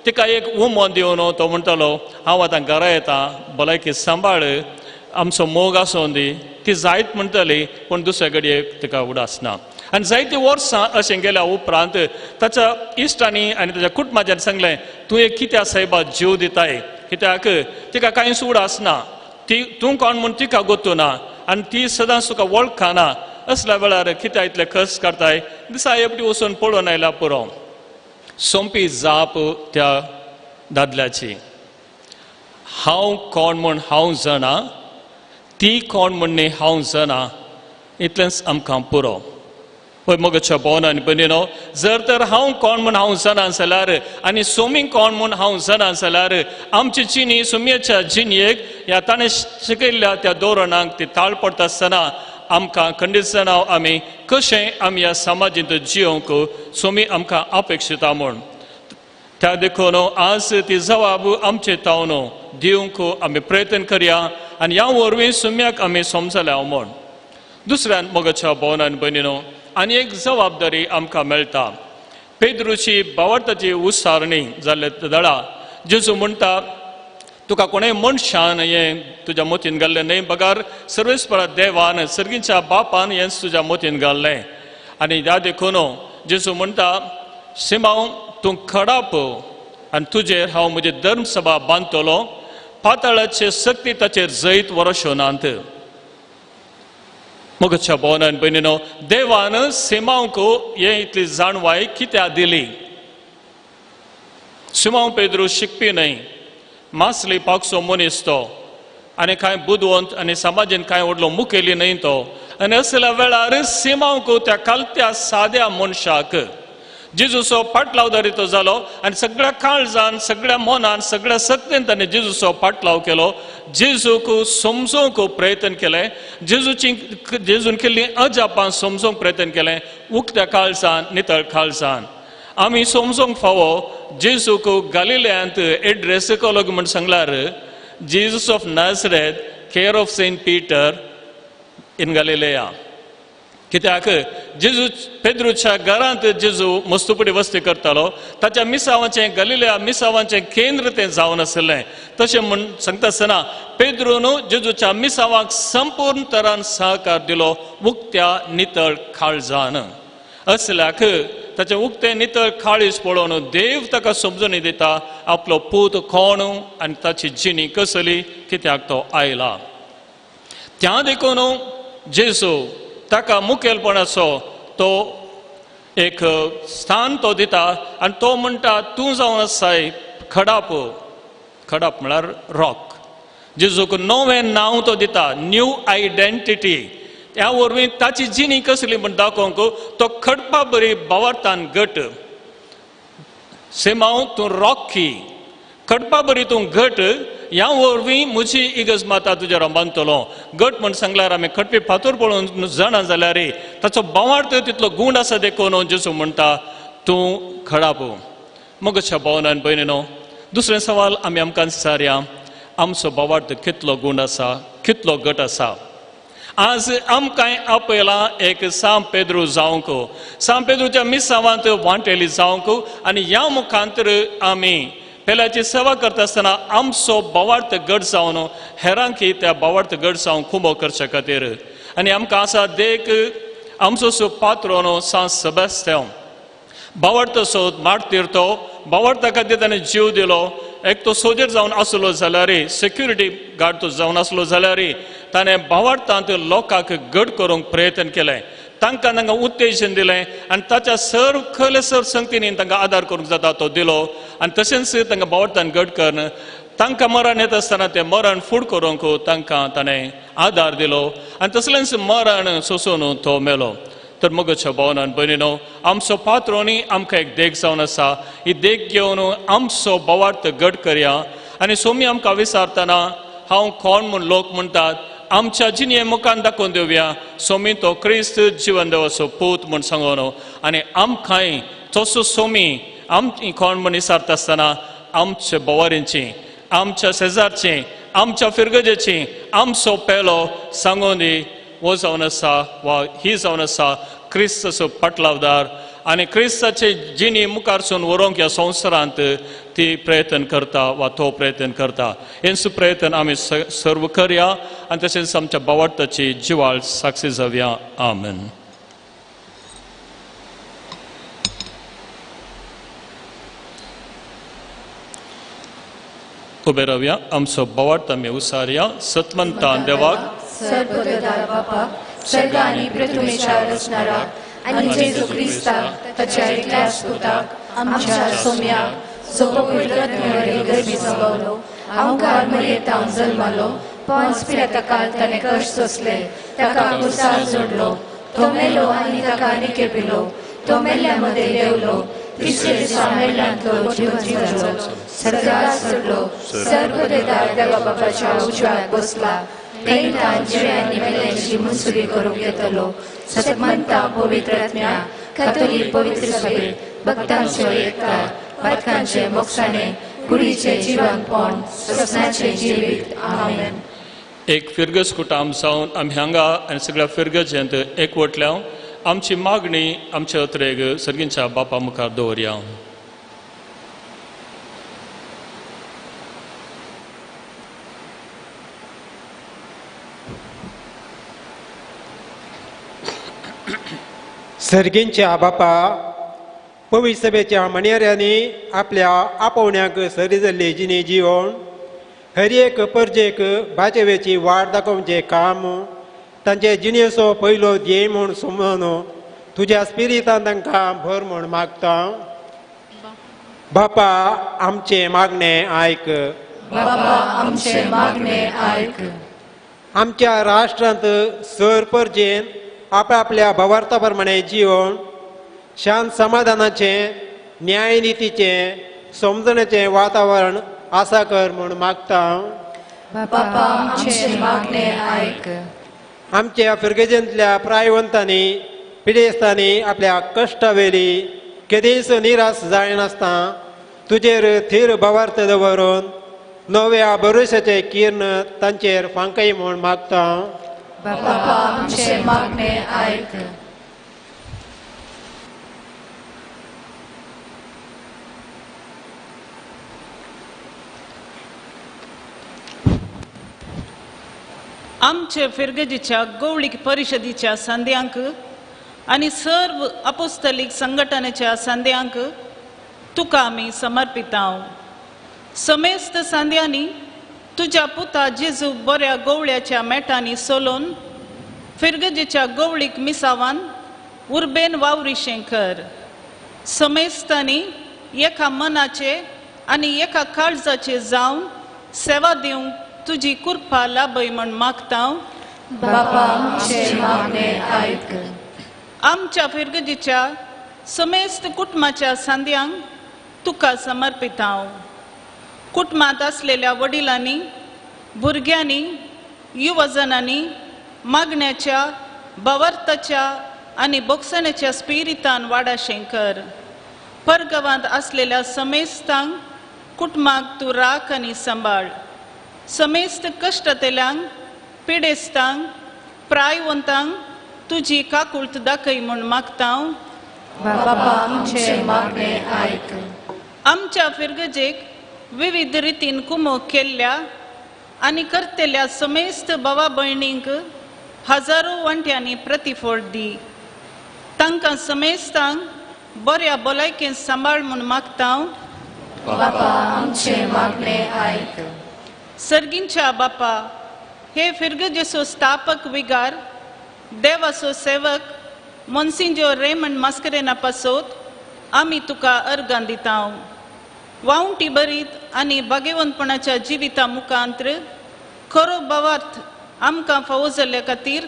तिका एक उमोन दिवन तो म्हणटालो हांव आतां घरा येतां, भलायकी सांबाळ, आमचो मोग आसून दी. ती जायत म्हणटाली पूण दुसरे घडये तिका उडास ना. आनी जायतीं वर्सां अशें गेल्या उपरांत ताच्या इश्टांनी आनी ताच्या कुटुंबाच्यान सांगलें तूं एक कित्या सायबा जीव दिताय, कित्याक तिका कांयच उडास ना, ती तूं कोण म्हूण तिका गोतू ना आनी ती सदांच तुका वळखना. असल्या वेळार कित्या इतले खर्च करताय, दिसा एपटी वचून पळोवन आयला पुरो. सोंपी जाप त्या दादल्याची. हांव कोण म्हूण हांव जाणा, ती कोण म्हणणे हांव जाणा, इतलेंच आमकां पुरो. पळय मोगाच्या भोवनांनी भयणीनो, जर तर हांव कोण म्हूण हांव जाणा जाल्यार आनी सोमी कोण म्हूण हांव जाणा जाल्यार आमची जिणी सोमयेच्या जिणयेक ह्या ताणें शिकयल्ल्या त्या धोरणांक ती ताळ पडटा आसतना आमकां खंडीत जाणां आमी कशें आमी ह्या समाजींत जियोंक सोमी आमकां अपेक्षिता म्हूण. त्या देखून आज ती जबाब आमचे तावन दिवंक आमी प्रयत्न करया आनी ह्या वरवीं सोम्याक आमी समजल्या म्हूण. दुसऱ्यान मोगाच्या भोवनान भयणीनो आनी एक जबाबदारी आमकां मेळटा. पेद्रूची भावार्थाची उसारणी जाल्ले दळा जेजू म्हणटा तुका कोणें मनशान हें तुज्या मोतीन घाल्लें न्हय, बगार सर्वेस्परा देवान सर्गीच्या बापान हेंच तुज्या मोतीन घाल्लें. आनी ह्या देखून जेजू म्हणटा सिमांव तूं खडाप आनी तुजेर हांव म्हजी धर्मसभा बांदतलो, पाताळाचे सक्ती ताचेर जैत वरशोनांत. मोगाच्या भोवनान भयणीनो, देवान सिमांवक हे इतली जाणवाय कित्याक दिली. सिमांव पेद्रू शिकपी न्हय, मासली पागसो मनीस तो, आनी कांय बुदवंत आनी समाजीन कांय व्हडलो मुखेली न्हय तो. आनी असल्या वेळार सिमांवक त्या कालत्या साद्या मनशाक जेजूचो पाटलावदारी तो जालो आनी सगळ्या काळजान, सगळ्या मोनान, सगळ्या सक्तीन ताणें जेजूचो पाटलाव केलो. जेजूक समजोवंक प्रयत्न केलें, जेजून केल्लीं अजापां समजोवंक प्रयत्न केलें उक्त्या काळजान, नितळ काळजान. आमी समजोवंक फावो जेजूक गालिल्यांत एड्रेस केलो म्हूण सांगल्यार Jesus of Nazareth, care of saint Peter in Galilee. कित्याक जेजू पेद्रूच्या घरांत जेजू मस्तुपडी वस्ती करतालो, ताच्या मिसावाचें गालिलेया मिसावाचें केंद्र तें जावन आसलें. तशें म्हूण सांगता आसतना पेद्रून जेजूच्या मिसावाक संपूर्ण तरान सहकार दिलो उक्त्या नितळ काळजान. असल्याक ताचें उक्तें नितळ काळीज पळोवन देव ताका समजून दिता आपलो पूत कोण आनी ताची जिणी कसली, कित्याक तो आयला. त्या देखून जेजू ताका मुखेलपणाचो तो एक स्थान तो दिता आनी तो म्हणटा तूं जावन आसाय खडाप. खडाप म्हळ्यार रॉक. जेजूक नवें नांव तो दिता, न्यू आयडेंटिटी. ह्या वरवीं ताची जिणी कसली म्हण दाखोवंक तो खडपा बरी भावार्थान घट. सिमांव तूं रॉकी, खडपा बरी तूं घट. ह्या वरवीं म्हजी इगज माता तुजेर बांदतलो. घट म्हण सांगल्यार आमी खडपी फातर पळोवन जाणा जाल्यार ताचो भावार्थ तितलो गूण आसा देखून जेजू म्हणटा तूं खडाप. मोगाच्या भोवनान भयणीनो, दुसरें सवाल आमी आमकां विचारया, आमचो भावार्थ कितलो गूण आसा, कितलो घट आसा. आज आमकां आपयलां एक सांत पेद्रू जावंक, सांत पेद्रूच्या मिसावांत वांटेली जावंक आनी ह्या मुखांतर आमी पेल्याची सेवा करता आसतना आमचो भावार्थ घट जावन हेरांकी त्या भावार्थ घट जावंक खुबो करचे खातीर. आनी आमकां आसा देख आमचो सो पात्रोन सांत सेबास्त्यान भावार्थ सोद मार्तीर तो भावार्था खातीर ताणें जीव दिलो. एक तो सोजर जावन आसलो जाल्यार सेक्युरिटी गार्ड तो जावन आसलो जाल्यार ताणें भावार्थांत लोकांक घट करूंक प्रयत्न केलें, तांकां उत्तेजन दिलें आनी ताच्या खले संगतींनी तांकां आदार करूंक जाता तो दिलो आनी तशेंच तांकां भावार्थान घट करून तांकां मरण येता आसतना तें मरण फूड करूंक तांकां ताणें आदार दिलो आनी तसलेंच मरण सोंसून तो मेलो. तर मगच्या भावनान भयणीनो, आमचो पात्रोनी आमकां एक देख जावन आसा, ही देख घेवन आमचो भावार्थ घट करया. आनी सोमी आमकां विचारतना हांव कोण म्हूण लोक म्हणटात, आमच्या जिणे मुखान दाखोवन दिवया. सोमी तो क्रिस्त जिवन देवाचो पूत म्हूण सांगून आनी आमकांय तसो सोमी कोण म्हूण विचारता आसतना आमच्या बोवारींची, आमच्या शेजारची, आमच्या फिरगजेची आमचो पेलो सांगून दी वो जावन आसा वा ही जावन आसा क्रिस्ताचो पाटलावदार आनी क्रिस्ताचे जिणी मुखारसून व्हरोंक ह्या संवसारांत ती प्रयत्न करता वा तो प्रयत्न करता. हेंच प्रयत्न आमी सर्व करया आनी तशेंच आमच्या भावार्थाची जिवाळ साक्षी जावया. आमेन. उबे रावया. आमचो भावार्थ आमी उसारया. सतमंतान देवाक सर्वोदयदार बापा, स्वर्ग आणि पृथ्वीच्या रचणारा आणि जेजू क्रिस्ताक ताच्या एकल्याच पुताक आमच्या सोम्या जो पवित्र आत्म्यावरील गर्भी जगवलो, आमकां मरियेंतान जल्मलो, पोंस पिलाताकाल ताणें कश्ट सोंसले, ताका क्रुसार जोडलो, तो मेलो आनी ताका निकेपिलो, तो मेल्ल्या मध्ये देवलो, तिसरे दिसा मेल्ल्यांतलो जिवंत जालो, सर्गार चडलो, सर्वोदयदार देवा बापाच्या उजव्याक बसला, तेन्ना जिव्यांनी मेल्ल्यांची मुसुरी करूंक येतलो, सतमंता पवित्र आत्म्या, कॅथोलीक पवित्र सभेत, भक्तांचो एकता, बायकांचे मोक्षाने, कुडीचे जिवंतपण, ससनाचे जिवीत. आमेन. एक फिरगस कुटाम जावन आमी हांगा आनी सगळ्या फिरगजेंत एकवटल्या आमची मागणी आमच्या अत्रेक सर्गींच्या बापा मुखार दवरया. सर्गींच्या बापा, पवित्र सभेच्या मणेऱ्यांनी आपल्या आपोवण्याक सरी जाल्ली जिणी जिवन हर एक परजेक भाजवेची वाट दाखोवचें काम तांचे जिणेचो पयलो ध्येय म्हूण समजून तुज्या स्पिरितान तांकां भर म्हूण मागता. बापा, आमचे मागणें आयक. बापा, आमचे मागणें आयक. आमच्या राष्ट्रांत सर परजेन आपल्या भावार्था प्रमाणे जीवन शांत समाधानाचें, न्यायनितीचें, समजणेचें वातावरण आसा कर म्हूण मागता. बापा, आमचे मागणें आयक. आमच्या फिरगेजेंतल्या प्रायवंतांनी पिडेस्तांनी आपल्या कश्टा वेली केदेंच निराश जायनासता तुजेर थीर भावार्थ दवरून नव्या भरोशाचे किर्ण तांचेर फांकय म्हूण मागता. बापा, आमचे मागणें आयक. आमचे फिरगेजीच्या गवळीक परिशदीच्या संध्यांक आनी सर्व अपोस्तलीक संघटनेच्या संध्यांक तुका आमी समर्पितांव. समेस्त संध्यांनी तुज्या पुता जेजू बऱ्या गवळ्याच्या मेटांनी सोलोवन फिरगेजीच्या गवळीक मिसावान उर्बेन वावरिशें कर. समेस्तांनी एका मनाचे आनी एका काळजाचे जावन सेवा दिवंक तुजी कृपा लाभय म्हण मागता. बापा, आमचे मागणें आयक. आमच्या फिरगेजीच्या समेस्त कुटुंबाच्या सांद्यांक तुका समर्पितांव. कुटुंबांत आसलेल्या वडिलांनी, भुरग्यांनी, युवजनांनी मागण्याच्या, भावार्थाच्या आनी बोगसण्याच्या स्पिरितान वाडाशें कर. परगांवांत आसलेल्या समेस्तांक कुटुंबाक तूं राख आनी सांबाळ. समेस्त कश्टतेल्यांक, पिडेस्तांक, प्रायवंतांक तुजी काकुळट दाखय म्हूण मागता. बापा, आमचे मागणें आयक. आमच्या फिरगजेक विविध रितीन कुमो केल्ल्या आनी करतेल्या समेस्त भावा भयणींक हजारो वांट्यांनी प्रतिफळ दी. तांकां समेस्तांक बऱ्या भलायकेन सांबाळ म्हूण मागता. बापा आमचे मागणे ऐक. सर्गींच्या बापा, हे फिरगजेचो स्थापक विगार, देवाचो सेवक मोन्सिंजोर रेमंड मास्करेना पासोत आमी तुका अर्गां दिता. वावंटी बरीत आनी बागेवंतपणाच्या जिविता मुखांत्र खरो भावार्थ आमकां फावो जाल्ल्या खातीर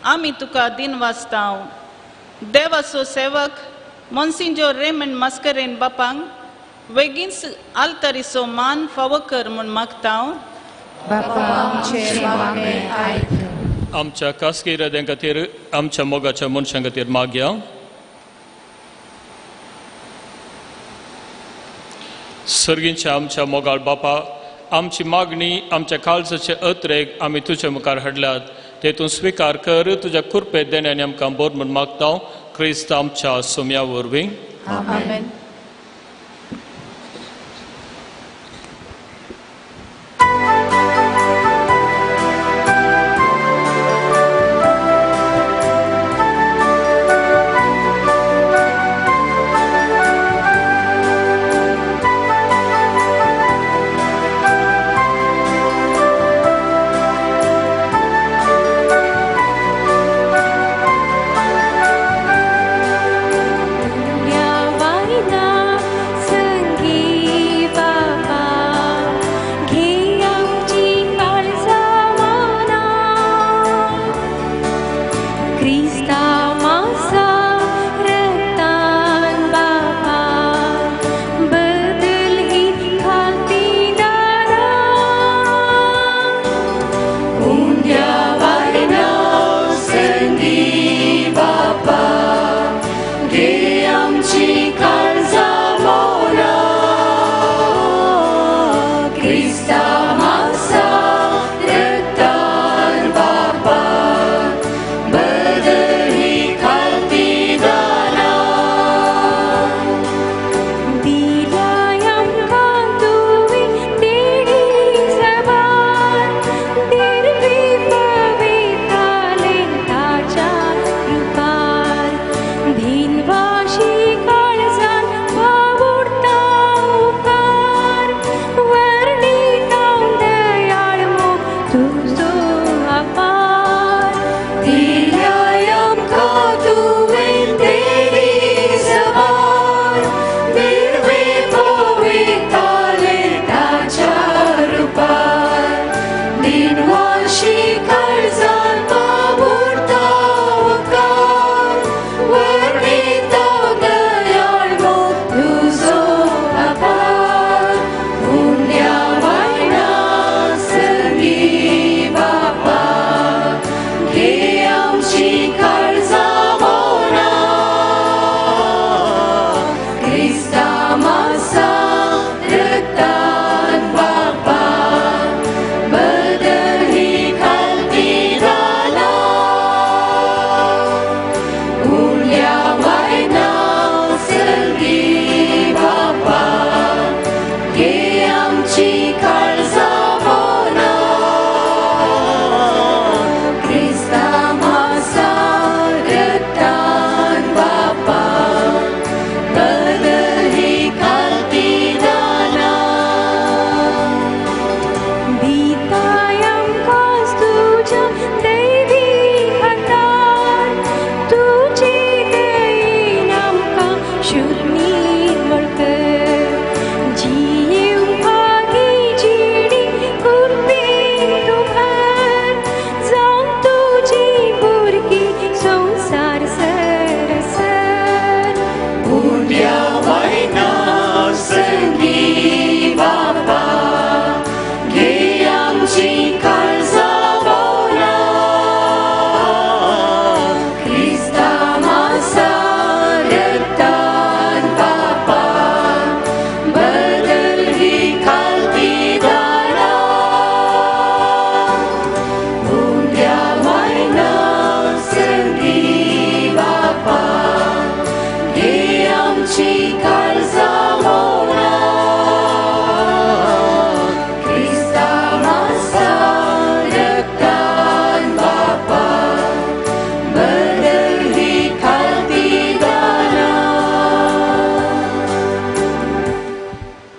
आमी तुका दिन वाचता. देवाचो सेवक मोन्सिंजोर रेमंड मास्करेन बापांक बेगीनच आल्तारीचो मान फावो कर म्हूण मागता. बापा आमचे मागणे ऐक. आमच्या खासगी हृदयां खातीर आमच्या मोगाच्या मनशां खातीर मागया. सर्गींच्या आमच्या मोगाळ बापा, आमची मागणी आमच्या काळजाचे अत्रेक आमी तुजे मुखार हाडल्यात, तेतून स्विकार कर. तुज्या कृपे देण्याने आमकां बोर म्हूण मागता. क्रिस्त आमच्या सोम्या वरवीं. आमेन. या वायदा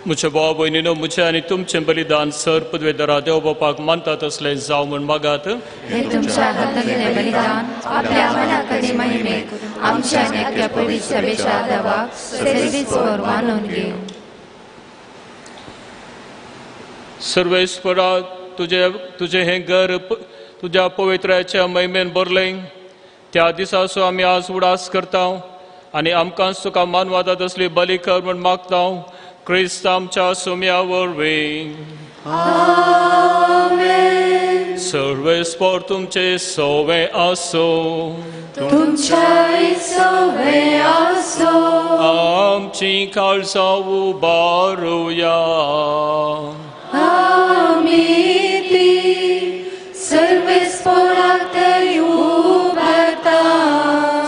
म्हज्या भावा भयणीनो म्हजें आनी तुमचें बलिदान सर पदवेदारा देव बापाक मानतात असलें जावं म्हूण मागात. हे तुमच्या हातातले बलिदान आपल्या मनाकडे महिमेक आमच्या आणि आपल्या पवित्र सभेच्या देवाक सर्वेस्वर मानून घेऊ. सर्वेस्परा तुझे हे घर तुझ्या पवित्राच्या महिमेन भरलें. त्या दिसाचो आमी आज उडास करता आनी आमकां तुका मानवादात असली बली कर म्हूण मागता. क्रिस्त आमच्या सुम्या वरवीं. सर्वेस्पर तुमचे सोवे आसो. आमची काळजां उबारुया.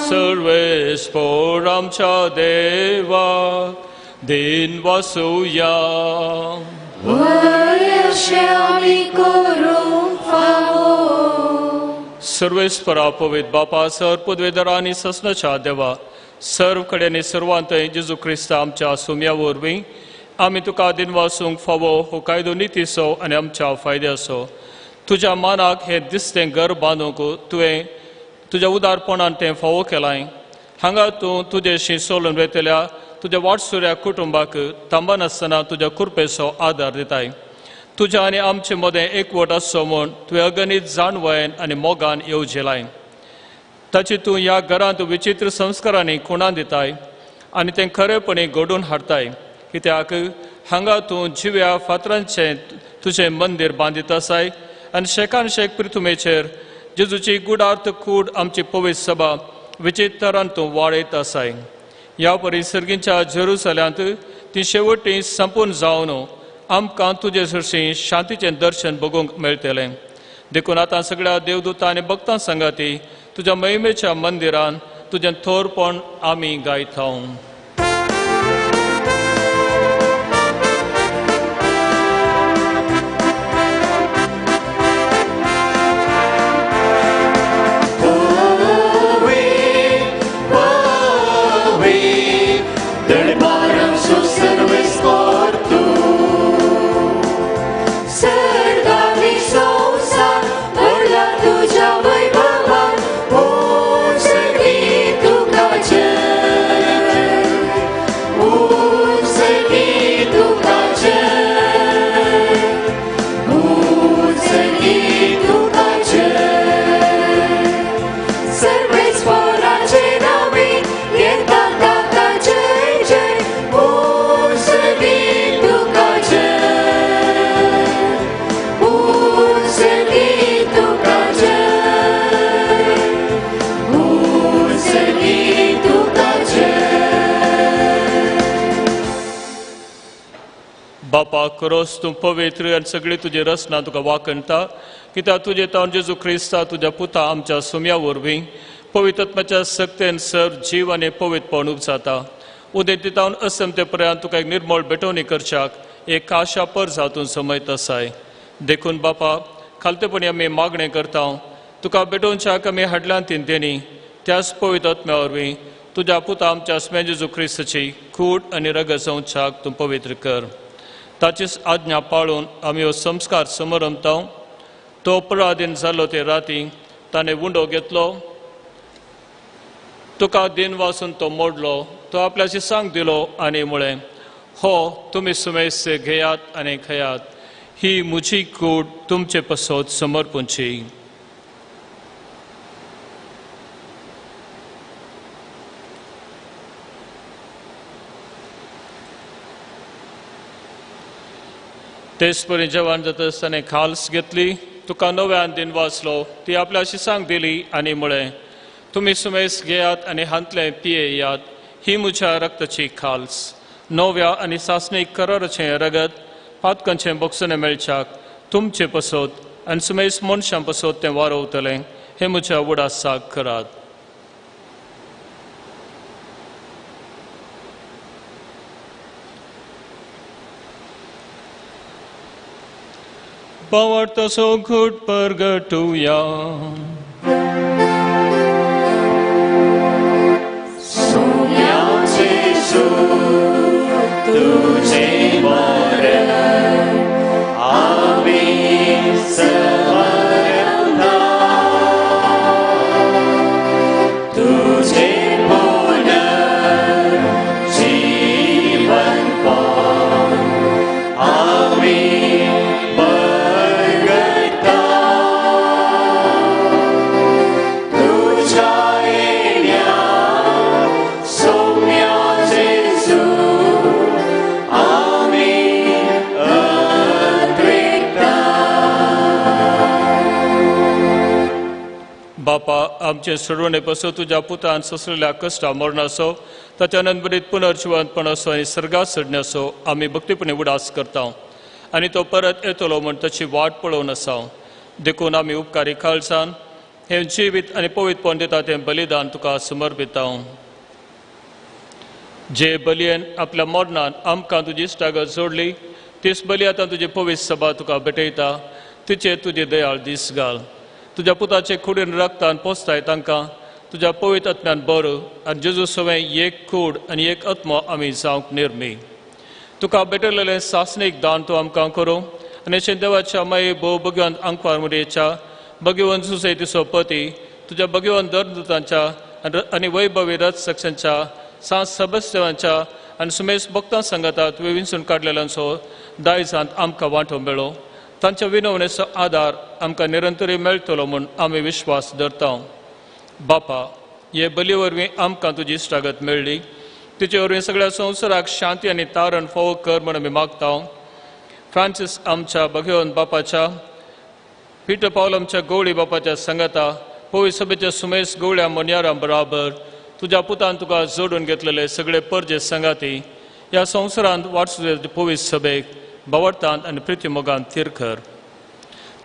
सर्वेस्पर आमच्या देवाक दिन वासुया. सर्वेस्परा पवित्र बापा सर पदवेदारा आनी ससनाच्या देवा सर्व कडेन सर्वांत जेजू क्रिस्त आमच्या सुम्या वरवीं आमी तुका दिन वासूंक फावो हो कायदो नितीसो आनी आमच्या फायद्याचो. तुज्या मानाक हे दिसतें घर बांदूंक तुवें तुज्या उदारपणान तें फावो केलां. हांगा तूं तुजेशी सोलून वेतल्या तुज्या वाटसुऱ्या कुटुंबाक तांबानासतना तुज्या कृपेचो आदार दिताय. तुज्या आनी आमचे मदें एकवट आसचो म्हूण तुवें अगणीत जाणवयेन आनी मोगान येवजिलाय. ताची तूं ह्या घरांत विचित्र संस्कारांनी खुणान दिताय आनी तें खरेपणी घडोवन हाडताय. कित्याक हांगा तूं जिव्या फातरांचें तुजें मंदीर बांदीत आसाय आनी शेकान शेक पृथ्वीचेर जेजूची गुडार्थ कूड आमची पवित्र सभा विचित्रान तूं वाडयत आसाय. ह्या परिसर्गींच्या जेरुसल्यांत ती शेवटी संपूर्ण जावन आमकां तुजे सरशी शांतीचें दर्शन बगूंक मेळटलें. देखून आतां सगळ्या देवदूतां आनी भक्तां संगाती तुज्या महिमेच्या मंदिरान तुजें थोरपण आमी गायता. बापा खरोच तूं पवित्र आनी सगळी तुजी रचना तुका वाकणटा. कित्याक तुजे तावन जेजू क्रिस्ता तुज्या पुता आमच्या सुम्या वरवीं पवित्रत्वाच्या सक्तेन सर जीव आनी पवित्रपण जाता. उदेंत दितावन असमते पर्यंत तुका एक निर्मळ भेटवणी करच्याक एक आशा पर जातून समयत आसाय. देखून बापा खालतेपणी आमी मागणें करता तुका भेटोवच्याक आमी हाडल्यान तीन तेणी त्याच पवित्रत्म्या वरवीं तुज्या पुता आमच्या सुम्या जेजू क्रिस्ताची कूड आनी रगत जावच्याक तूं पवित्र कर. ताचीच आज्ञा पाळून आमी हो संस्कार समरमता. तो अपराधीन जाल्लो ते राती ताणें उंडो घेतलो. तुका दिन वासून तो मोडलो. तो आपल्या शिसांक दिलो आनी म्हळें हो तुमी सुमेस घेयात आनी खयात. ही म्हजी कूड तुमचे पसत समर्पूंची. तेच परी जेवण जाता आसतना खाल्स घेतली. तुका नव्यान दिन वाचलो. ती आपल्या शिसांक दिली आनी म्हळें तुमी सुमेस घेयात आनी हांतलें पियेयात. ही म्हज्या रक्ताची खाल्स नव्या आनी सासणीक कराराचें रगत पातकांचें बक्षणें मेळच्याक तुमचे पसत आनी सुमेस मनशां पसत तें वारोवतलें. हे म्हज्या उडासाक करात. पावडतसो घुट परगटुया. तुझे बापा आमचे सोडवणे पासून तुझ्या पुतान सोसलेल्या कष्टा मरणासो ताच्या अनंतबरीत पुनर्जिवंतपणासो आनी सर्गात चडण्यासो आमी भक्तीपणे उडास करता आनी तो परत येतलो म्हण ताची वाट पळोवन आसा देखून आमी उपकारी खालसान हे जिवीत आनी पवित्रपण दिता तें बलिदान तुका समर्पिता जे बलयेन आपल्या मरणान आमकां तुजी इश्टागत जोडली तीच बली आतां तुजी पवित्र सभा तुका भेटयता तिचे तुजे दयाळ दीस घाल तुज्या पुताचे कुडीन रक्तान पोसताय तांकां तुज्या पवित्र आत्म्यान बरो आनी जेजू सवें एक कूड आनी एक आत्मो आमी जावंक निर्मी तुका भेटलेलें सासणीक दान तूं आमकां करूं आनी अशें देवाच्या माये भोव भगवंत आंकवार मुडयेच्या भगवंत सुसैतीचो पती तुज्या भगवंत दरदुतांच्या आनी वैभवी रथ सक्सेंच्या सांत सबस्तेवांच्या आनी सुमेश भक्तां संगता तुवें विंचून काडलेल्यांचो दायजांत आमकां वांटो मेळ्ळो तांच्या विनवणेचो आदार आमकां निरंतरी मेळटलो म्हूण आमी विश्वास धरता बापा हे बली वरवीं आमकां तुजी इश्टागत मेळ्ळी तिचे वरवीं सगळ्या संवसाराक शांती आनी तारण फोव कर म्हूण आमी मागता फ्रांसीस आमच्या भगवंत बापाच्या पीटर पावल आमच्या गवळी बापाच्या संगता पवित्र सभेच्या सुमेश गवळ्या मोन्यारां बराबर तुज्या पुतान तुका जोडून घेतलेले सगळे परजे संगाती ह्या संवसारांत वाटसुद्धा पवित्र सभेक बावरतांत आनी प्रिती मोगान थीर कर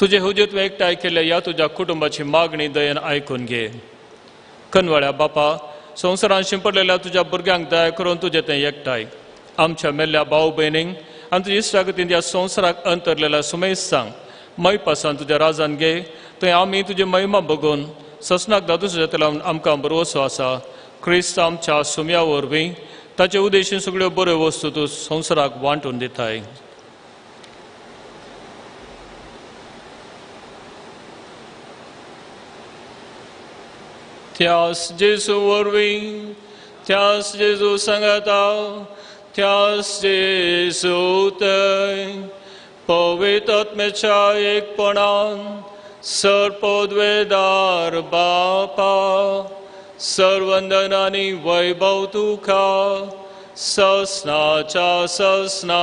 तुजे हुजीत एकठांय केल्ल्या ह्या तुज्या कुटुंबाची मागणी दयेन आयकून घे कनवाळ्या बापा संवसारांत शिंपडलेल्या तुज्या भुरग्यांक दया करून तुजें तें एकठांय आमच्या मेल्ल्या भाव भयणींक आनी तुजे इश्टागतीन ह्या संवसाराक अंतरलेल्या सुमेश सांग मै पासान तुज्या राजान घे थंय आमी तुजी महिमा बघून ससनाक दादूच्या तेलावन आमकां बरोसो आसा क्रिस्त आमच्या सुम्या वरवीं ताचे उद्देशीन सगळ्यो बऱ्यो वस्तू तूं संवसाराक वांटून दिताय त्यास जेजू वरवीं त्यास जेजू सांगाता त्यास जेजू थंय पवित्र आत्म्याच्या एकपणान सर्पोद्वेदार बापा सर्वंदनानी वैभव तुका ससनाच्या ससना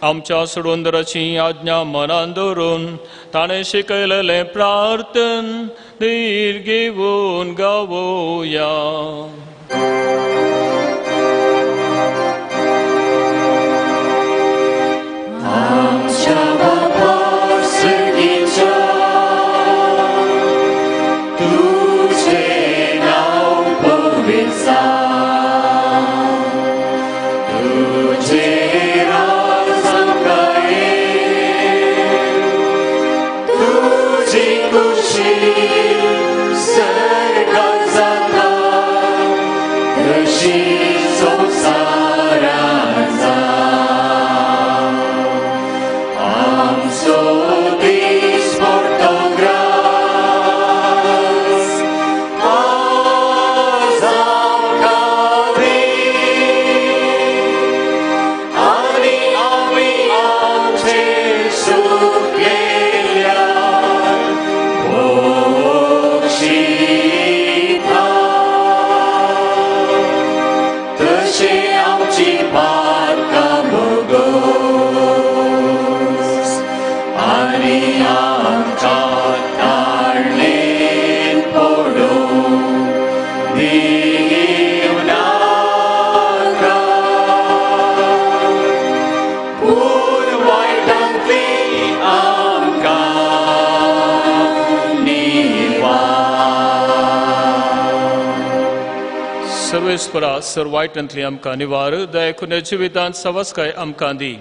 आमच्या सोडवंदराची आज्ञा मनान धरून ताणें शिकयलेलें प्रार्थन धीर घेवन गावोया सर्वेस्परा सर्वायटांतली आमकां निवार दयाकुने जिवितांत सवस्काय आमकां दी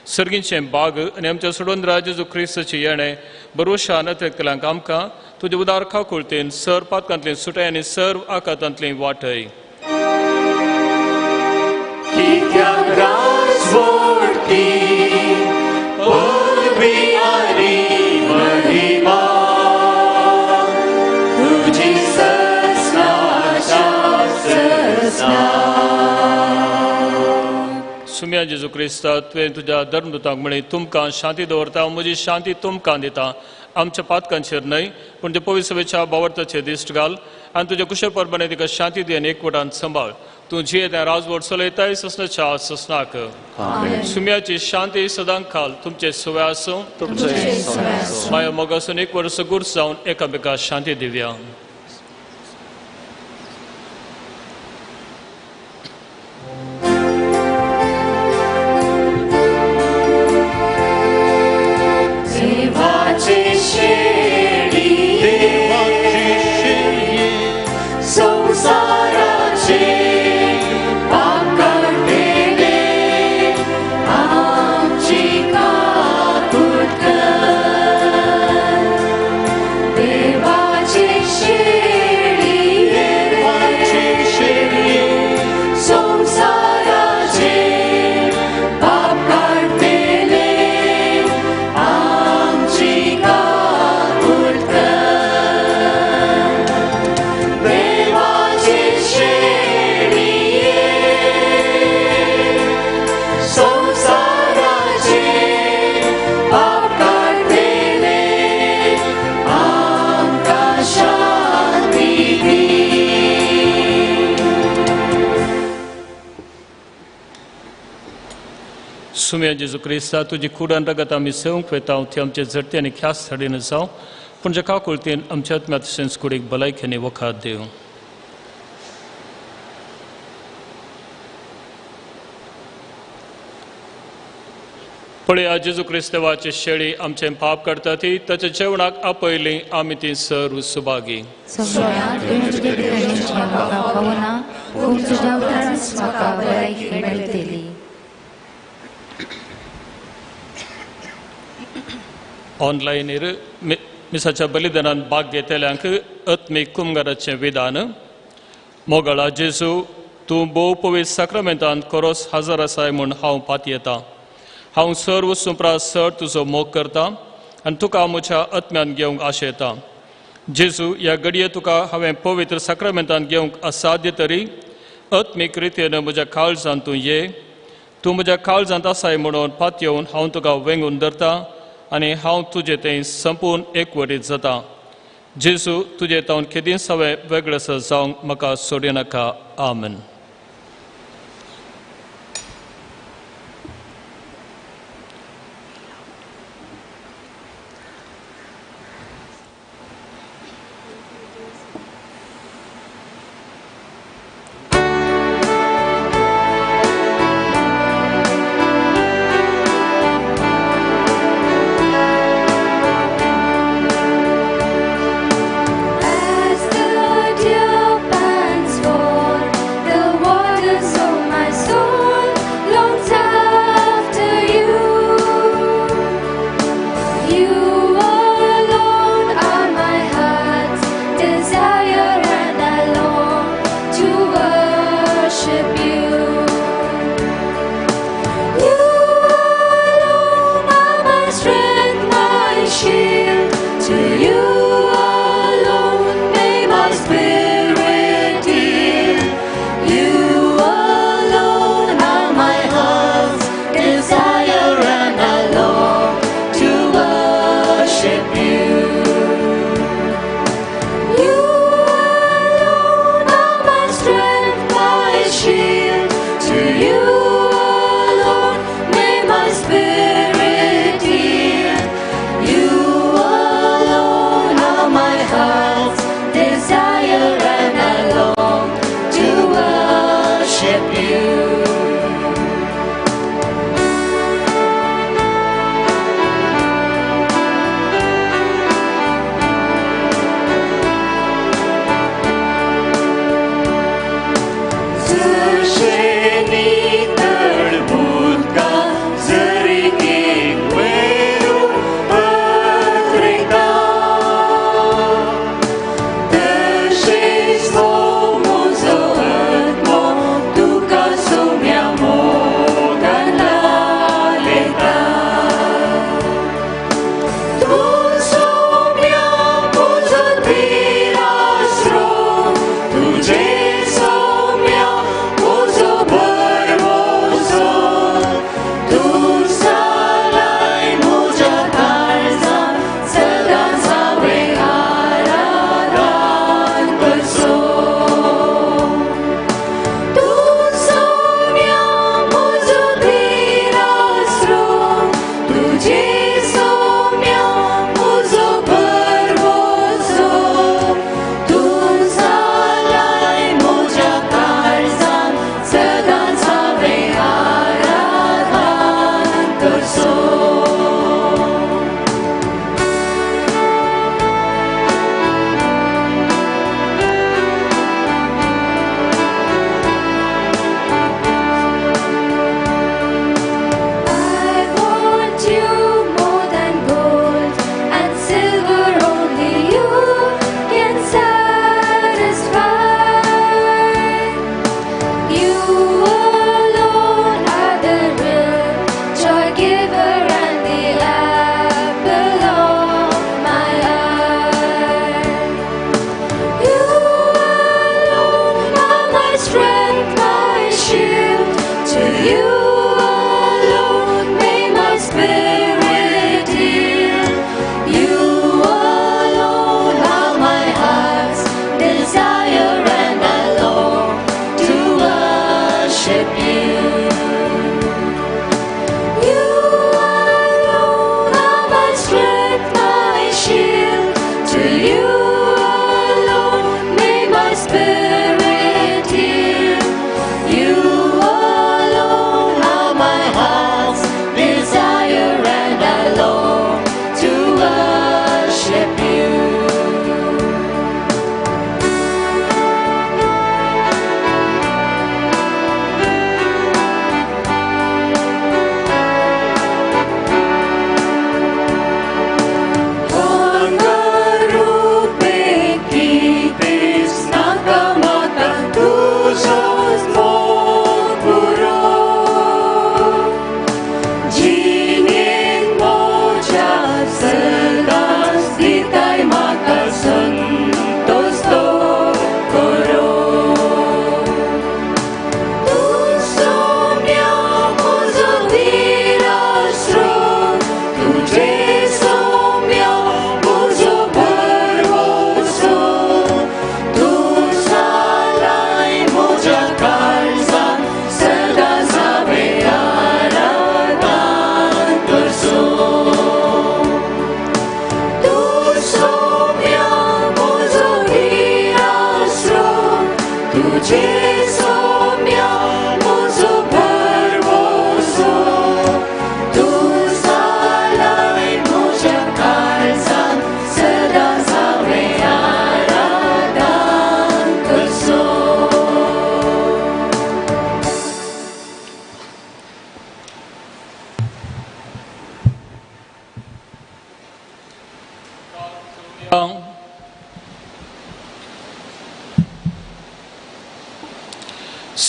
सर्गींचें बाग आनी आमच्या सोडवंदरा जेजू क्रिस्ताची येणें बरोशा नत्रेकलांक आमकां तुजे उदार खाकुळतेन सर पातकांतली सुटाय आनी सर्व आकांतांतली वाटय सुम्या जेजू क्रिस्ता तुवें तुज्या धर्मदूतांक म्हणी तुमकां शांती दवरता म्हजी शांती तुमकां दिता आमच्या पातकांचेर न्हय पूण ते पवित्र सभेच्या बावर्ताचेर दिश्ट घाल आनी तुज्या कुशळ परमाणे तिका शांती दी आनी एकवटान सांबाळ तूं जिये तें राजवट चलयताय ससनाच्या ससनाक सुम्याची शांती सदांक खाल तुमचे सुवे आसूं माया मोगासून एक वर्स गुर्स जावन एकामेका शांती दिवया. सुम्या जेजू क्रिस्ता तुझी कुडान रगत आमी सेवंक वेता ती आमचे झडती आनी ख्यास थडीन जावं पूण जेका कुळतीन आमच्या आत्म्यात संस्कुडीक भलायकेनी वखाद देव. पळया जेजू क्रिस्तावाची शेळी आमचे पाप करता ती ताच्या जेवणाक आपयली आमी ती सर्व सुभागी. सगळ्यांत तुझे गणेश म्हाका पावना पूण तुज्या उतरांच म्हाका भलायकी मेळटली. ऑनलायनीर मिसाच्या बलिदानान भाग घेतल्यांक आत्मीक कुमगाराचें विधान. मोगळा जेजू तूं भोव पवित्र साक्रामेंतान कोरोस हजर आसाय म्हूण हांव पातयेतां. हांव सर्व सुप्रा सर तुजो मोग करता आनी तुका म्हज्या आत्म्यान घेवंक आशेतां. जेजू ह्या घडये तुका हांवें पवित्र साक्रामेंतान घेवंक असाध्य तरी आत्मीक रितीन म्हज्या काळजांत तूं ये. तूं म्हज्या काळजांत आसाय म्हणून पातयेवन हांव तुका वेंगून धरतां आनी हांव तुजें तें संपूर्ण एकवटीत जाता. जेजू तुजे तावन केदींच हांवें वेगळेसो जावंक म्हाका सोडूं नाका. आमेन.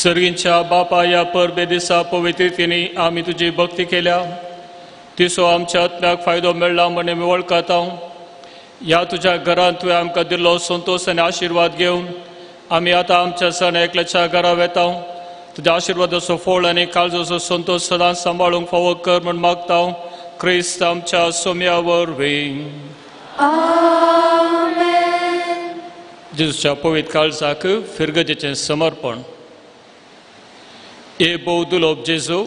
सर्गींच्या बापा या परबे दिसा पवित्रितीने आम्ही तुझी भक्ती केल्या तिसो आमच्या आत्म्याक फायदो मेळ्ळा म्हणे मी वळखत हांव ह्या तुझ्या घरांत तुवें आमकां दिल्लो संतोश आनी आशिर्वाद घेवन आमी आतां आमच्या सण एकल्याच्या घरा वेता तुज्या आशिर्वादाचो फोळ आनी काळजाचो संतोष सदांच सांबाळूंक फावो कर म्हूण मागता क्रिस्त आमच्या सोम्या वरवीं जेजूच्या पवित्र काळजाक फिरगजेचें समर्पण ए बौदुलोब जेजू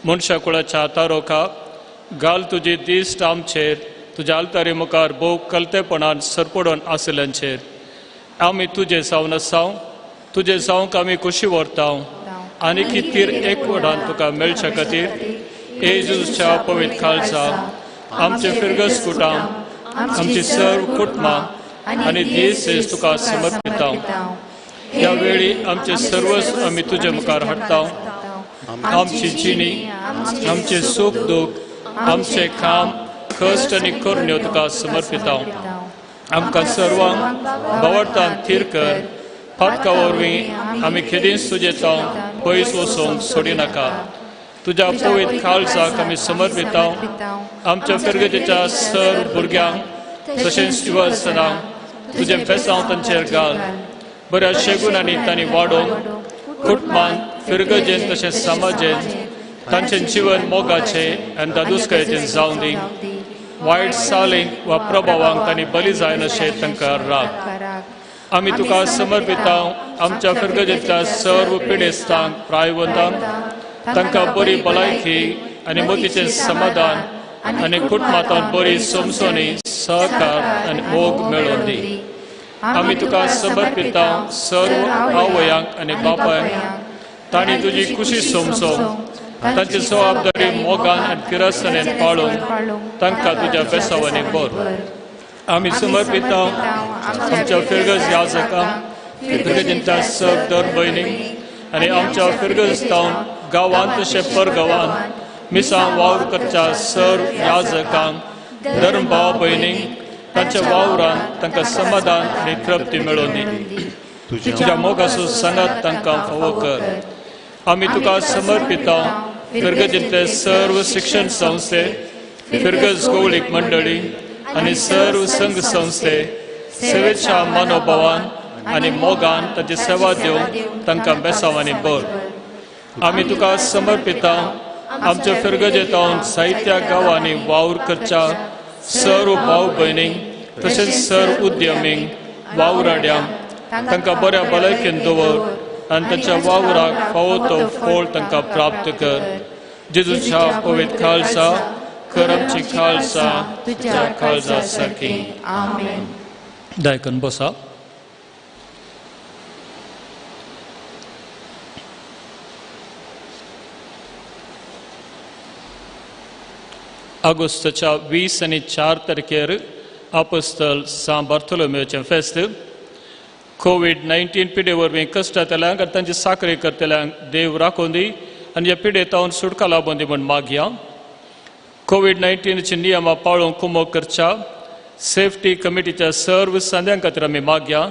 मनशा कुळाच्या तारोकाक घाल तुजी दिश्ट आमचेर तुज्या आल्तारी मुखार भोव कलतेपणान सरपडून आशिल्ल्यांचेर आमी तुजे जावन आसाव तुजे जावंक आमी खुशी व्हरता आनी कितेर एकवटान तुका मेळचे खातीर ए जेजूच्या पवित्र काळजा आमचे फिरगस कुटाम आमची सर्व कुटुंबां आनी दीस तुका समर्पिता ह्या वेळी आमचे सर्वच आमी तुजे मुखार हाडटा आमची जिणी आमचे सुख दुख आमचे काम कश्ट आनी करण्यो तुका समर्पिता आमकां सर्वांक भोंवडान थीर कर फाटका वरवीं आमी केदींच तुजे तावन पयस वचोंक सोडिनाका तुज्या पवित्र काळजाक आमी समर्पिता आमच्या फिरगजेच्या सर्व भुरग्यांक तशेंच युवसनांक तुजें बेसांव तांचेर घाल बऱ्या शेगुणांनी तांणी वाडोवन कुटुंबान फिरगजेन तशेंच समाजेन तांचें जिवन मोगाचें आनी दादूसकायेचें जावं दी वायट सालींक वा प्रभावांक तांणी बली जायन अशें तांकां राख आमी तुका समर्पिता आमच्या फिरगजेंतल्या सर्व पिडेस्तांक प्रायवंतांक तांकां बरी भलायकी आनी मोतीचें समाधान आनी कुटुंबांत बरी समसोनी सहकार आनी मोग मेळोवन दी आमी तुका समर्पिता सर्व आवयांक आनी बापायांक तांणी तुजी खुशी समजोवंक तांची जबाबदारी मोगान आनी तिरस्तानेन पाळून तांकां तुज्या बेसावांनी भर आमी समर्पिता आमच्या फिरगज याजकांक फिरगजेंच्या सब दर भयणींक आनी आमच्या फिरगज तावन गांवांत तशें परगांवान मिसां वावर करच्या सर्व याजकांक धर्म भाव भयणींक तांच्या वावरान तांकां समाधान आनी तृप्ती मेळोवन दी तुज्या मोगाचो सांगात तांकां फावो कर आमी तुका समर्पिता फिरगजेंतले सर्व शिक्षण संस्थे फिरगज कवळीक मंडळी आनी सर्व संघ संस्थे सेवेच्या मनोभावान आनी मोगान तांची सेवा दिवंक तांकां बेसावांनी भर आमी तुका समर्पिता आमच्या फिरगजेंतावन जायत्या गांवांनी वावर करच्या सर्व भाव भयणींक तशेंच सर्व उद्यमींक वावराड्यांक तांकां बऱ्या भलायकेन दवर आनी तांच्या वावराक फावो तो फोळ तांकां प्राप्त कर जेजूच्या पवित्र खालसा कर आमची खालसा तुज्या काळजा सारकी आमेन. दायकन बसा ऑगस्टच्या 20 आनी 4 तारखेर आपोस्तल सान बार्थोलोमेवचें फेस्त कोविड-19 पिडे वरवीं कश्टांतल्यांक आनी तांची साखरे करतल्यांक देव राखून दी आनी ह्या पिडेतावन सुटका लाबून दी म्हूण मागया कोविड-19ची नियमां पाळूंक कुमो करच्या सेफ्टी कमिटीच्या सर्व सांद्यां खातीर आमी मागया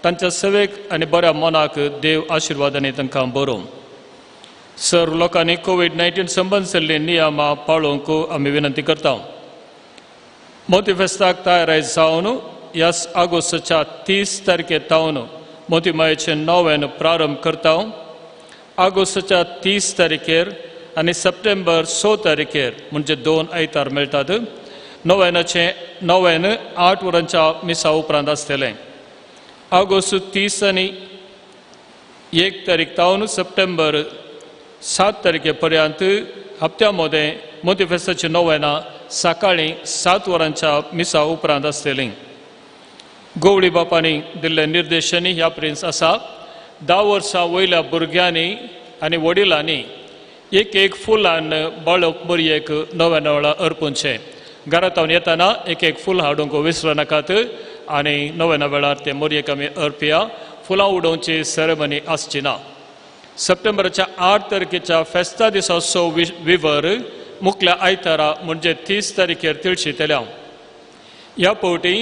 तांच्या सेवेक आनी बऱ्या मनाक देव आशिर्वादांनी तांकां बरोवं सर्व लोकांनी कोविड-19 संबंद जाल्लीं नियमां पाळोवंक आमी विनंती करता मोती फेस्ताक तयार जावन ह्या ऑगस्टच्या 30 तारखे तावन मोती मायेचें 9 प्रारंभ करता ऑगस्टच्या 30 तारखेर आनी सप्टेंबर 6 तारखेर म्हणजे 2 आयतार मेळटात 9 8 वरांच्या मिसा उपरांत आसतलें ऑगस्ट 30 आनी 1 तारीख तावन सप्टेंबर 7 तारखे पर्यंत हप्त्या मदें मोती फेस्ताची 9 सकाळीं 7 वरांच्या मिसा उपरांत आसतलीं गवळी बापांनी दिल्ले निर्देशांनी ह्या प्रिन्स आसा 10 वर्सां वयल्या भुरग्यांनी आनी वडिलांनी एक फुलान बाळक मोरयेक नव्या नवळा अर्पूनचें. घरांत येतना एक फूल हाडूंक विसरू नाकात आनी नव्या वेळार ते मोरयेक आमी अर्पया. फुलां उडोवची सेरेमनी आसची ना. सप्टेंबराच्या 8 तारखेच्या फेस्ता दिसा विवर मुखल्या आयतारा म्हणजे 30 तारखेर तिळशीतल्या. ह्या फावटी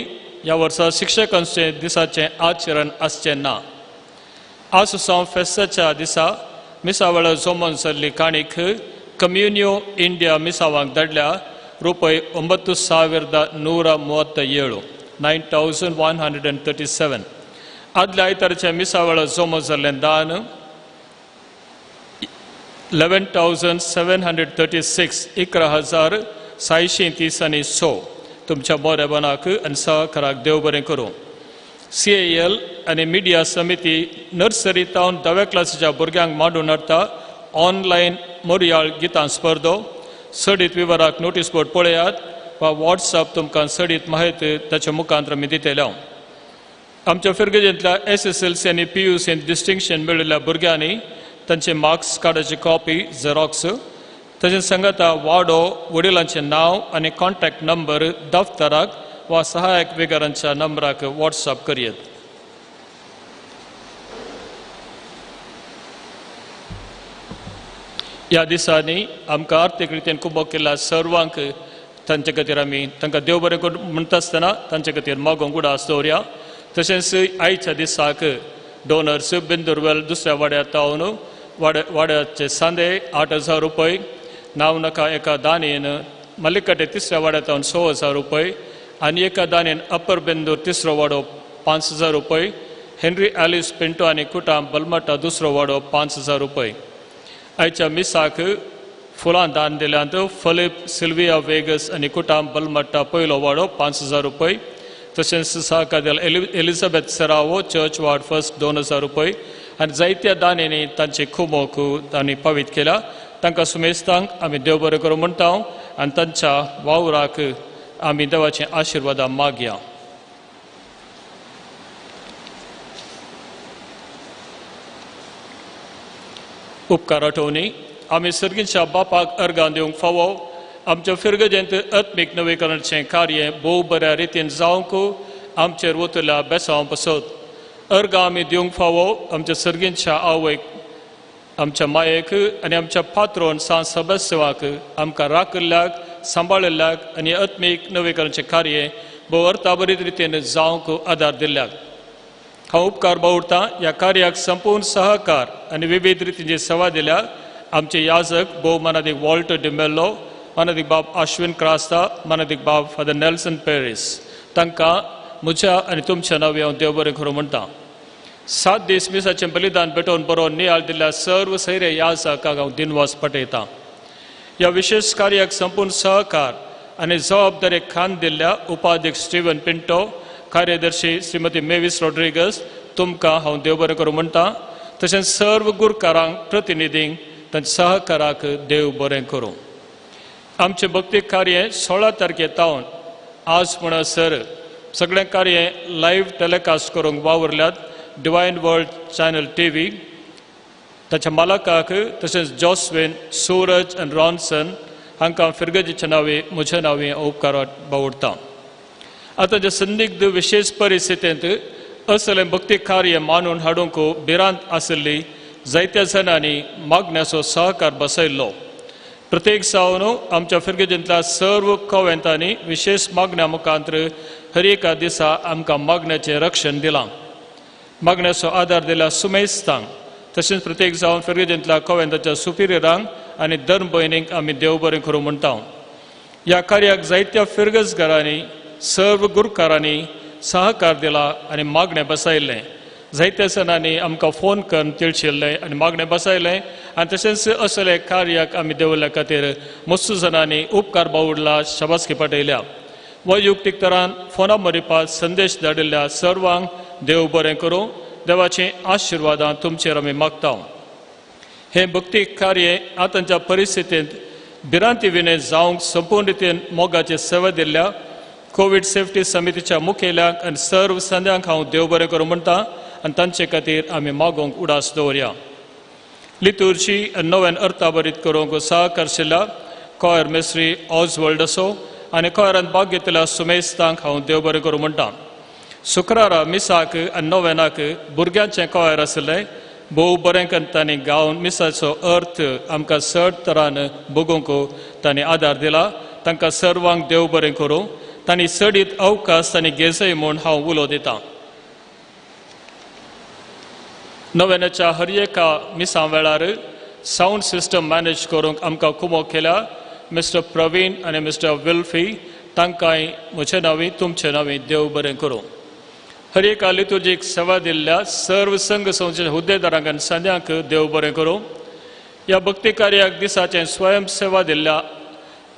ह्या वर्सा शिक्षकांचे दिसाचें आचरण आसचें ना. आज सावन फेस्ताच्या दिसा मिसावळ जोमोन जाल्ली काणीक कम्युनियो इंडिया मिसावांक धाडल्या ₹9,137 9,137. आदल्या आयतारच्या मिसावळ जोमो जाल्लें दान 11,736 11,636 तुमच्या मोरेपणाक आनी सहकाराक देव बरें करूं. CAL आनी मिडिया समिती नर्सरी तावन 10व्या क्लासीच्या भुरग्यांक मांडून हाडटा ऑनलायन मोरयाळ गितां स्पर्धो. सडीत विवराक नोटीस बोर्ड पळयात वा WhatsApp तुमकां सडीत माहिती ताच्या मुखांतर आमी दितल्या. आमच्या फिरगेजेंतल्या SSLC आनी PUC डिस्टिंक्शन मेळिल्ल्या भुरग्यांनी तांचे मार्क्स कार्डाची कॉपी झेरॉक्स तशेंच सांगाता वाडो वडिलांचें नांव आनी कॉन्टॅक्ट नंबर दफ्तराक वा सहायक वेगारांच्या नंबराक WhatsApp करियेत. ह्या दिसांनी आमकां आर्थीक रितीन कुबो केल्ल्या सर्वांक तांचे खातीर आमी तांकां देव बरें करून म्हणटा आसतना तांचे खातीर मागोंक उडास दवरया. तशेंच आयच्या दिसाक डोनर्स बिंदुरवेल दुसऱ्या वाड्यार तावन वाड्याचे सांदे 8,000 रुपये. नांव नाका एका दानीन मल्लिकटे तिसऱ्या वाड्यार तावन 6,000 रुपये आनी एका दानीन अप्पर बिंदूर तिसरो वाडो 5,000 रुपये. हेनरी ॲलिस पिंटो आनी कुटाम बलमट्टा दुसरो वाडो 5,000 रुपये. आयच्या मिसाक फुलां दान दिल्यांत फिलिप सिल्विया वेगस आनी कुटाम बलमट्टा पयलो वाडो 5,000 रुपये. तशेंच सहकार्याल Elizabeth Serrao church ward first 2,000 रुपये आनी जायत्या दानींनी तांची खुमोक तांणी पावीत केल्या. तांकां सुमेस्तांक आमी देव बरें करूं म्हणटा आनी तांच्या वावराक आमी देवाचें आशिर्वादां मागया. उपकार आठवणी आमी सर्गीच्या बापाक अर्गां दिवंक फावो. आमच्या फिरगजेंत आत्मीक नवीकरणाचें कार्य भोव बऱ्या रितीन जावंक आमचेर वतल्या बेसांव पासत अर्गां आमी दिवंक फावो आमच्या सर्गीच्या आवयक आमच्या मायेक आनी आमच्या पात्रोन सांत सभेसेवाक आमकां राखल्याक सांबाळिल्ल्याक आनी आत्मीक नवीकरणाचें कार्य भोव अर्थाबरीत रितीन जावंक आदार दिल्ल्याक हांव उपकार बावडटां. ह्या कार्याक संपूर्ण सहकार आनी विविध रितींची सेवा दिल्या आमचे याजक भोव मनादीक वॉल्टर डिमेल्लो, मनादीक बाब अश्विन क्रास्ता, मनादीक बाब फादर नेल्सन पेरीस तांकां म्हज्या आनी तुमच्या नांवे हांव देव बरें करूं म्हणटा. 7 दीस मिसाचें बलिदान भेटोवन बरो नियाळ दिल्ल्या सर्व सैर्य याजकांक हांव दिनवास पटयतां. ह्या विशेष कार्याक संपूर्ण सहकार आनी जबाबदारेक खान दिल्ल्या उपाध्यक्ष स्टीवन पिंटो, कार्यदर्शी श्रीमती मेविस रॉड्रिगस तुमकां हांव देव बरें करूं म्हणटा. तशेंच सर्व गुरकारांक प्रतिनिधींक तांच्या सहकाराक देव बरें करूं. आमचें भक्तीक कार्य 16 तारखे तावन आज म्हणसर सगळें कार्य लायव्ह टॅलिकास्ट करूंक वावरल्यात डिवायन वर्ल्ड चॅनल TV. ताच्या मालकाक तशेंच जॉस्विन, सूरज आनी रॉन्सन हांकां फिरगजेच्या नांवे म्हज्या नांवे उपकार बावडटां. आतांच्या संदिग्ध विशेष परिस्थितींत असलें भक्ती कार्य मानून हाडूंक भिरांत आशिल्ली जायत्या जाणांनी मागण्याचो सहकार बसयल्लो. प्रत्येक जावन आमच्या फिरगेजींतल्या सर्व कॉवेंतांनी विशेष मागण्या मुखांतर हर एका दिसा आमकां मागण्याचें रक्षण दिलां. मागण्याचो आदार दिल्या सुमेस्तांक तशेंच प्रत्येक जावन फिरगेजींतल्या कॉवेंताच्या सुपिरियरांक आनी धर्म भयणींक आमी देव बरें करूं म्हणटा. ह्या कार्याक जायत्या फिरगजकारांनी सर्व गुरकारांनी सहकार दिला आनी मागणें बसयल्लें. जायत्या जाणांनी आमकां फोन करून तिळशिल्लें आनी मागणें बसयलें आनी तशेंच असले कार्याक आमी देवल्या खातीर मस्त जाणांनी उपकार बावडला शाबासकी पटयल्या. वैयक्तीक तरान फोना मरिपात संदेश धाडिल्ल्या सर्वांक देव बरें करूं. देवाचें आशिर्वादां तुमचेर आमी मागता. हें भक्तीक कार्य आतांच्या परिस्थितींत भिरांती विणे जावंक संपूर्ण रितीन मोगाची सेवा दिल्ल्या कोविड सेफ्टी समितीच्या मुखेल्याक आनी सर्व संद्यांक हांव देव बरें करूं म्हणटा आनी तांचे खातीर आमी मागोंक उडास दवरया. लितुर्जी नव्यान अर्था बरीत करूंक सहकारशिल्ल्या कॉयर मेस्त्री ऑजवर्ल्ड असो आनी कॉयरान भाग घेतल्या सुमेस्तांक हांव देव बरें करूं म्हणटा. शुक्रारा मिसाक आनी नोवेनाक भुरग्यांचें कॉयर आसलें. भोव बरें करून तांणी गावन मिसाचो अर्थ आमकां चड तरान बगूंक तांणी आदार दिला. तांकां सर्वांक देव बरें करूं. तांणी चडीत अवकाश तांणी घेजय म्हूण हांव उलो दितां. नोवेनाच्या हर एका मिसां वेळार सावंड सिस्टम मॅनेज करूंक आमकां कुमक केल्या मिस्टर प्रवीण आनी मिस्टर विल्फी. तांकांय म्हजे नांवी तुमचे नांवी देव बरें करूं. हर एका लितुर्जीक सेवा दिल्ल्या सर्व संघ संस्थेच्या हुद्देदारांक आनी संद्यांक देव बरें करूं. ह्या भक्ती कार्याक दिसाचें स्वयं सेवा दिल्ल्या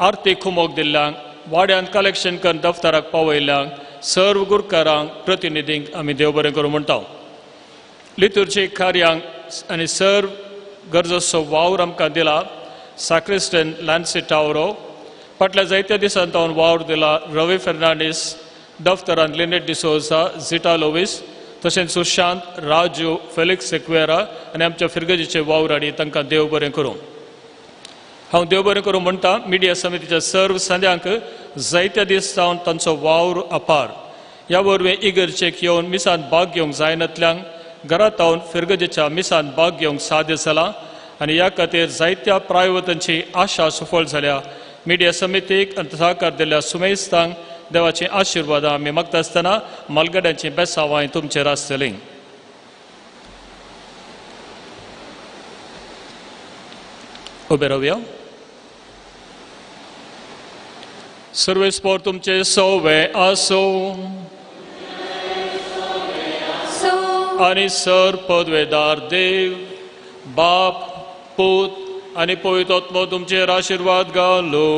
आर्थीक कुमक दिल्ल्यांक वाड्यान कलेक्शन करून दफ्तराक पावयल्ल्यांक सर्व गुरकारांक प्रतिनिधींक आमी देव बरें करूं म्हणटा. लितुर्जीक कार्यांक आनी सर्व गरजेचो वावर आमकां दिला सॅक्रिस्टन लॅन्सी टावरो. फाटल्या जायत्या दिसांत तावन वावर दिला रवी फेर्नांडीस, दफ्तरांत लिनेट डिसोजा, झिटा लोवीस, तशेंच सुशांत, राजू, फेलिक्स सेक्वेरा आनी आमच्या फिरगजीचे वावराडी तांकां देव बरें करूं. हांव देव बरें करूं म्हणटा. मिडिया समितीच्या सर्व संद्यांक जायत्या दीस जावन तांचो वावर अपार. ह्या वरवीं इगर्जेक येवन मिसांत भाग घेवंक जायनातल्यांक घरांत रावन फिरगजेच्या मिसांत भाग घेवंक साध्य जालां आनी ह्या खातीर जायत्या प्रायवतांची आशा सफळ जाल्या. मिडिया समितीक आनी सहकार दिल्ल्या सुमेस्तांक देवाची आशिर्वादां आमी मागता आसतना मालगड्यांची बेसावांय तुमचेर आसतलीं. उबे रावया. सर्वेस्पोर तुमचे सोवे आसो आनी सर पदवेदार देव बाप पूत आनी पवित्र आत्मा तुमचेर आशिर्वाद घालो.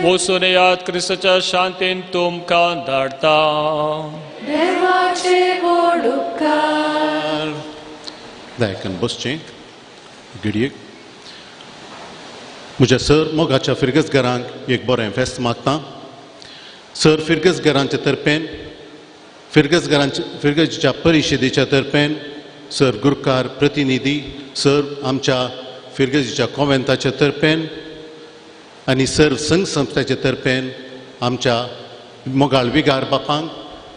वचून याद क्रिस्ताच्या शांतीन तुमकां धाडटा. देवाचे गोड उपकार. दायकन बसचें घडयेक. म्हज्या सर मोगाच्या फिरगजगरांक एक बरें फेस्त मागता. सर फिरगजगरांचे तर्फेन फिरगजीच्या परिशदेच्या तर्फेन सर गुरकार प्रतिनिधी सर आमच्या फिरगजीच्या कॉव्हेंताच्या तर्फेन आनी सर संघ संस्थेच्या तर्फेन आमच्या मोगाळ विगार बापांक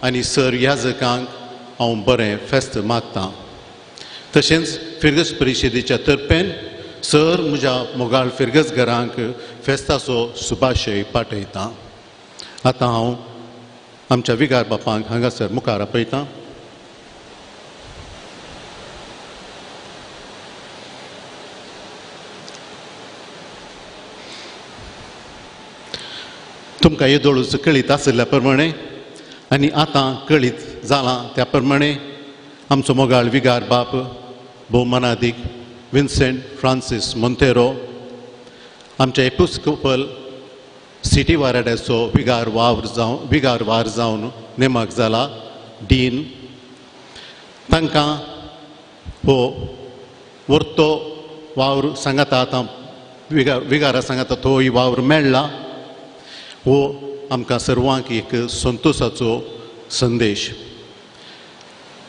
आनी सर याजकांक हांव बरें फेस्त मागतां. तशेंच फिरगज परिशदेच्या तर्फेन सर म्हज्या मोगाळ फिरगजगरांक फेस्ताचो शुभाशय पाठयतां. आतां हांव आमच्या विगार बापांक हांगासर मुखार आपयतां. तुमकां येदोळूच कळीत आशिल्ल्या प्रमाणे आनी आतां कळीत जालां त्या प्रमाणे आमचो मोगाळ विगार बाप भोवमानादीक विन्सेंट फ्रांसीस मोंतेरो आमच्या एपिस्कोपल सिटी वाराड्याचो विगार वार जावन नेमक जाला डीन. तांकां हो वर्तो वावर सांगाता आतां विगारा सांगाता तो ही वावर मेळ्ळा. हो आमकां सर्वांक एक संतोशाचो संदेश.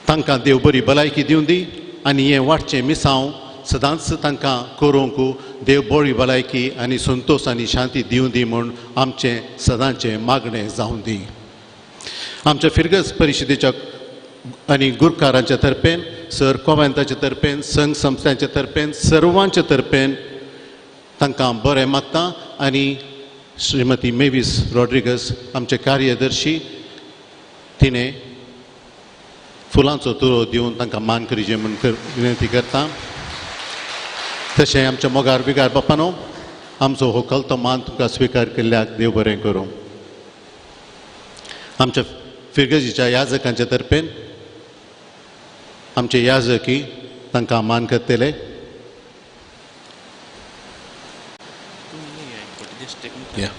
तांकां देव बरी भलायकी दिवं दी आनी हें वाडचें मिसांव सदांच तांकां करूंक देव बरी भलायकी आनी संतोश आनी शांती दिवं दी म्हूण आमचें सदांचें मागणें जावं दी. आमच्या फिरगज परिशदेच्या आनी गुरकारांच्या तर्फेन सर कॉव्हेंताच्या तर्फेन संघ संस्थांच्या तर्फेन सर्वांच्या तर्फेन तांकां बरें मागता. आनी श्रीमती मेवीस रॉड्रिगस आमचे कार्यदर्शी तिणें फुलांचो तुरो दिवन तांकां मान करीचे म्हूण विनंती करता. तशें आमच्या मोगार बिगार बापानो आमचो हो कलतो मान तुमकां स्विकार केल्ल्याक देव बरें करूं. आमच्या फिरगजीच्या याजकांच्या तर्फेन आमचे याजकी तांकां मान करतले. Yeah.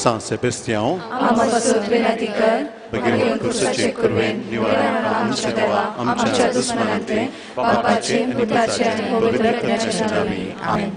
San Sebastião, आमपासून विनंती कर बेगीन खुर्साचे कुरवेन निवारण आमच्या देवा आमच्या दुश्मनांतले बापाचे आणि पुताचे आणि पवित्र आत्म्याचे नावे आमेन.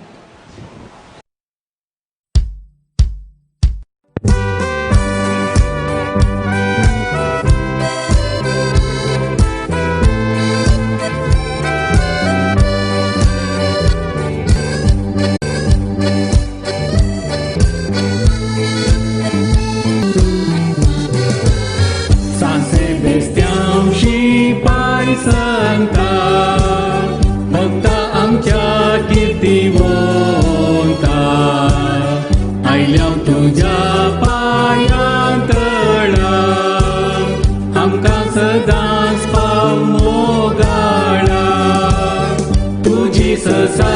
San Sebastião și Pai Santa, भक्ता आमच्या कीर्तिवंता, आयल्या तुझ्या पायांतळा, आमकां सदांच पाव मोगाळा, तुझी ससा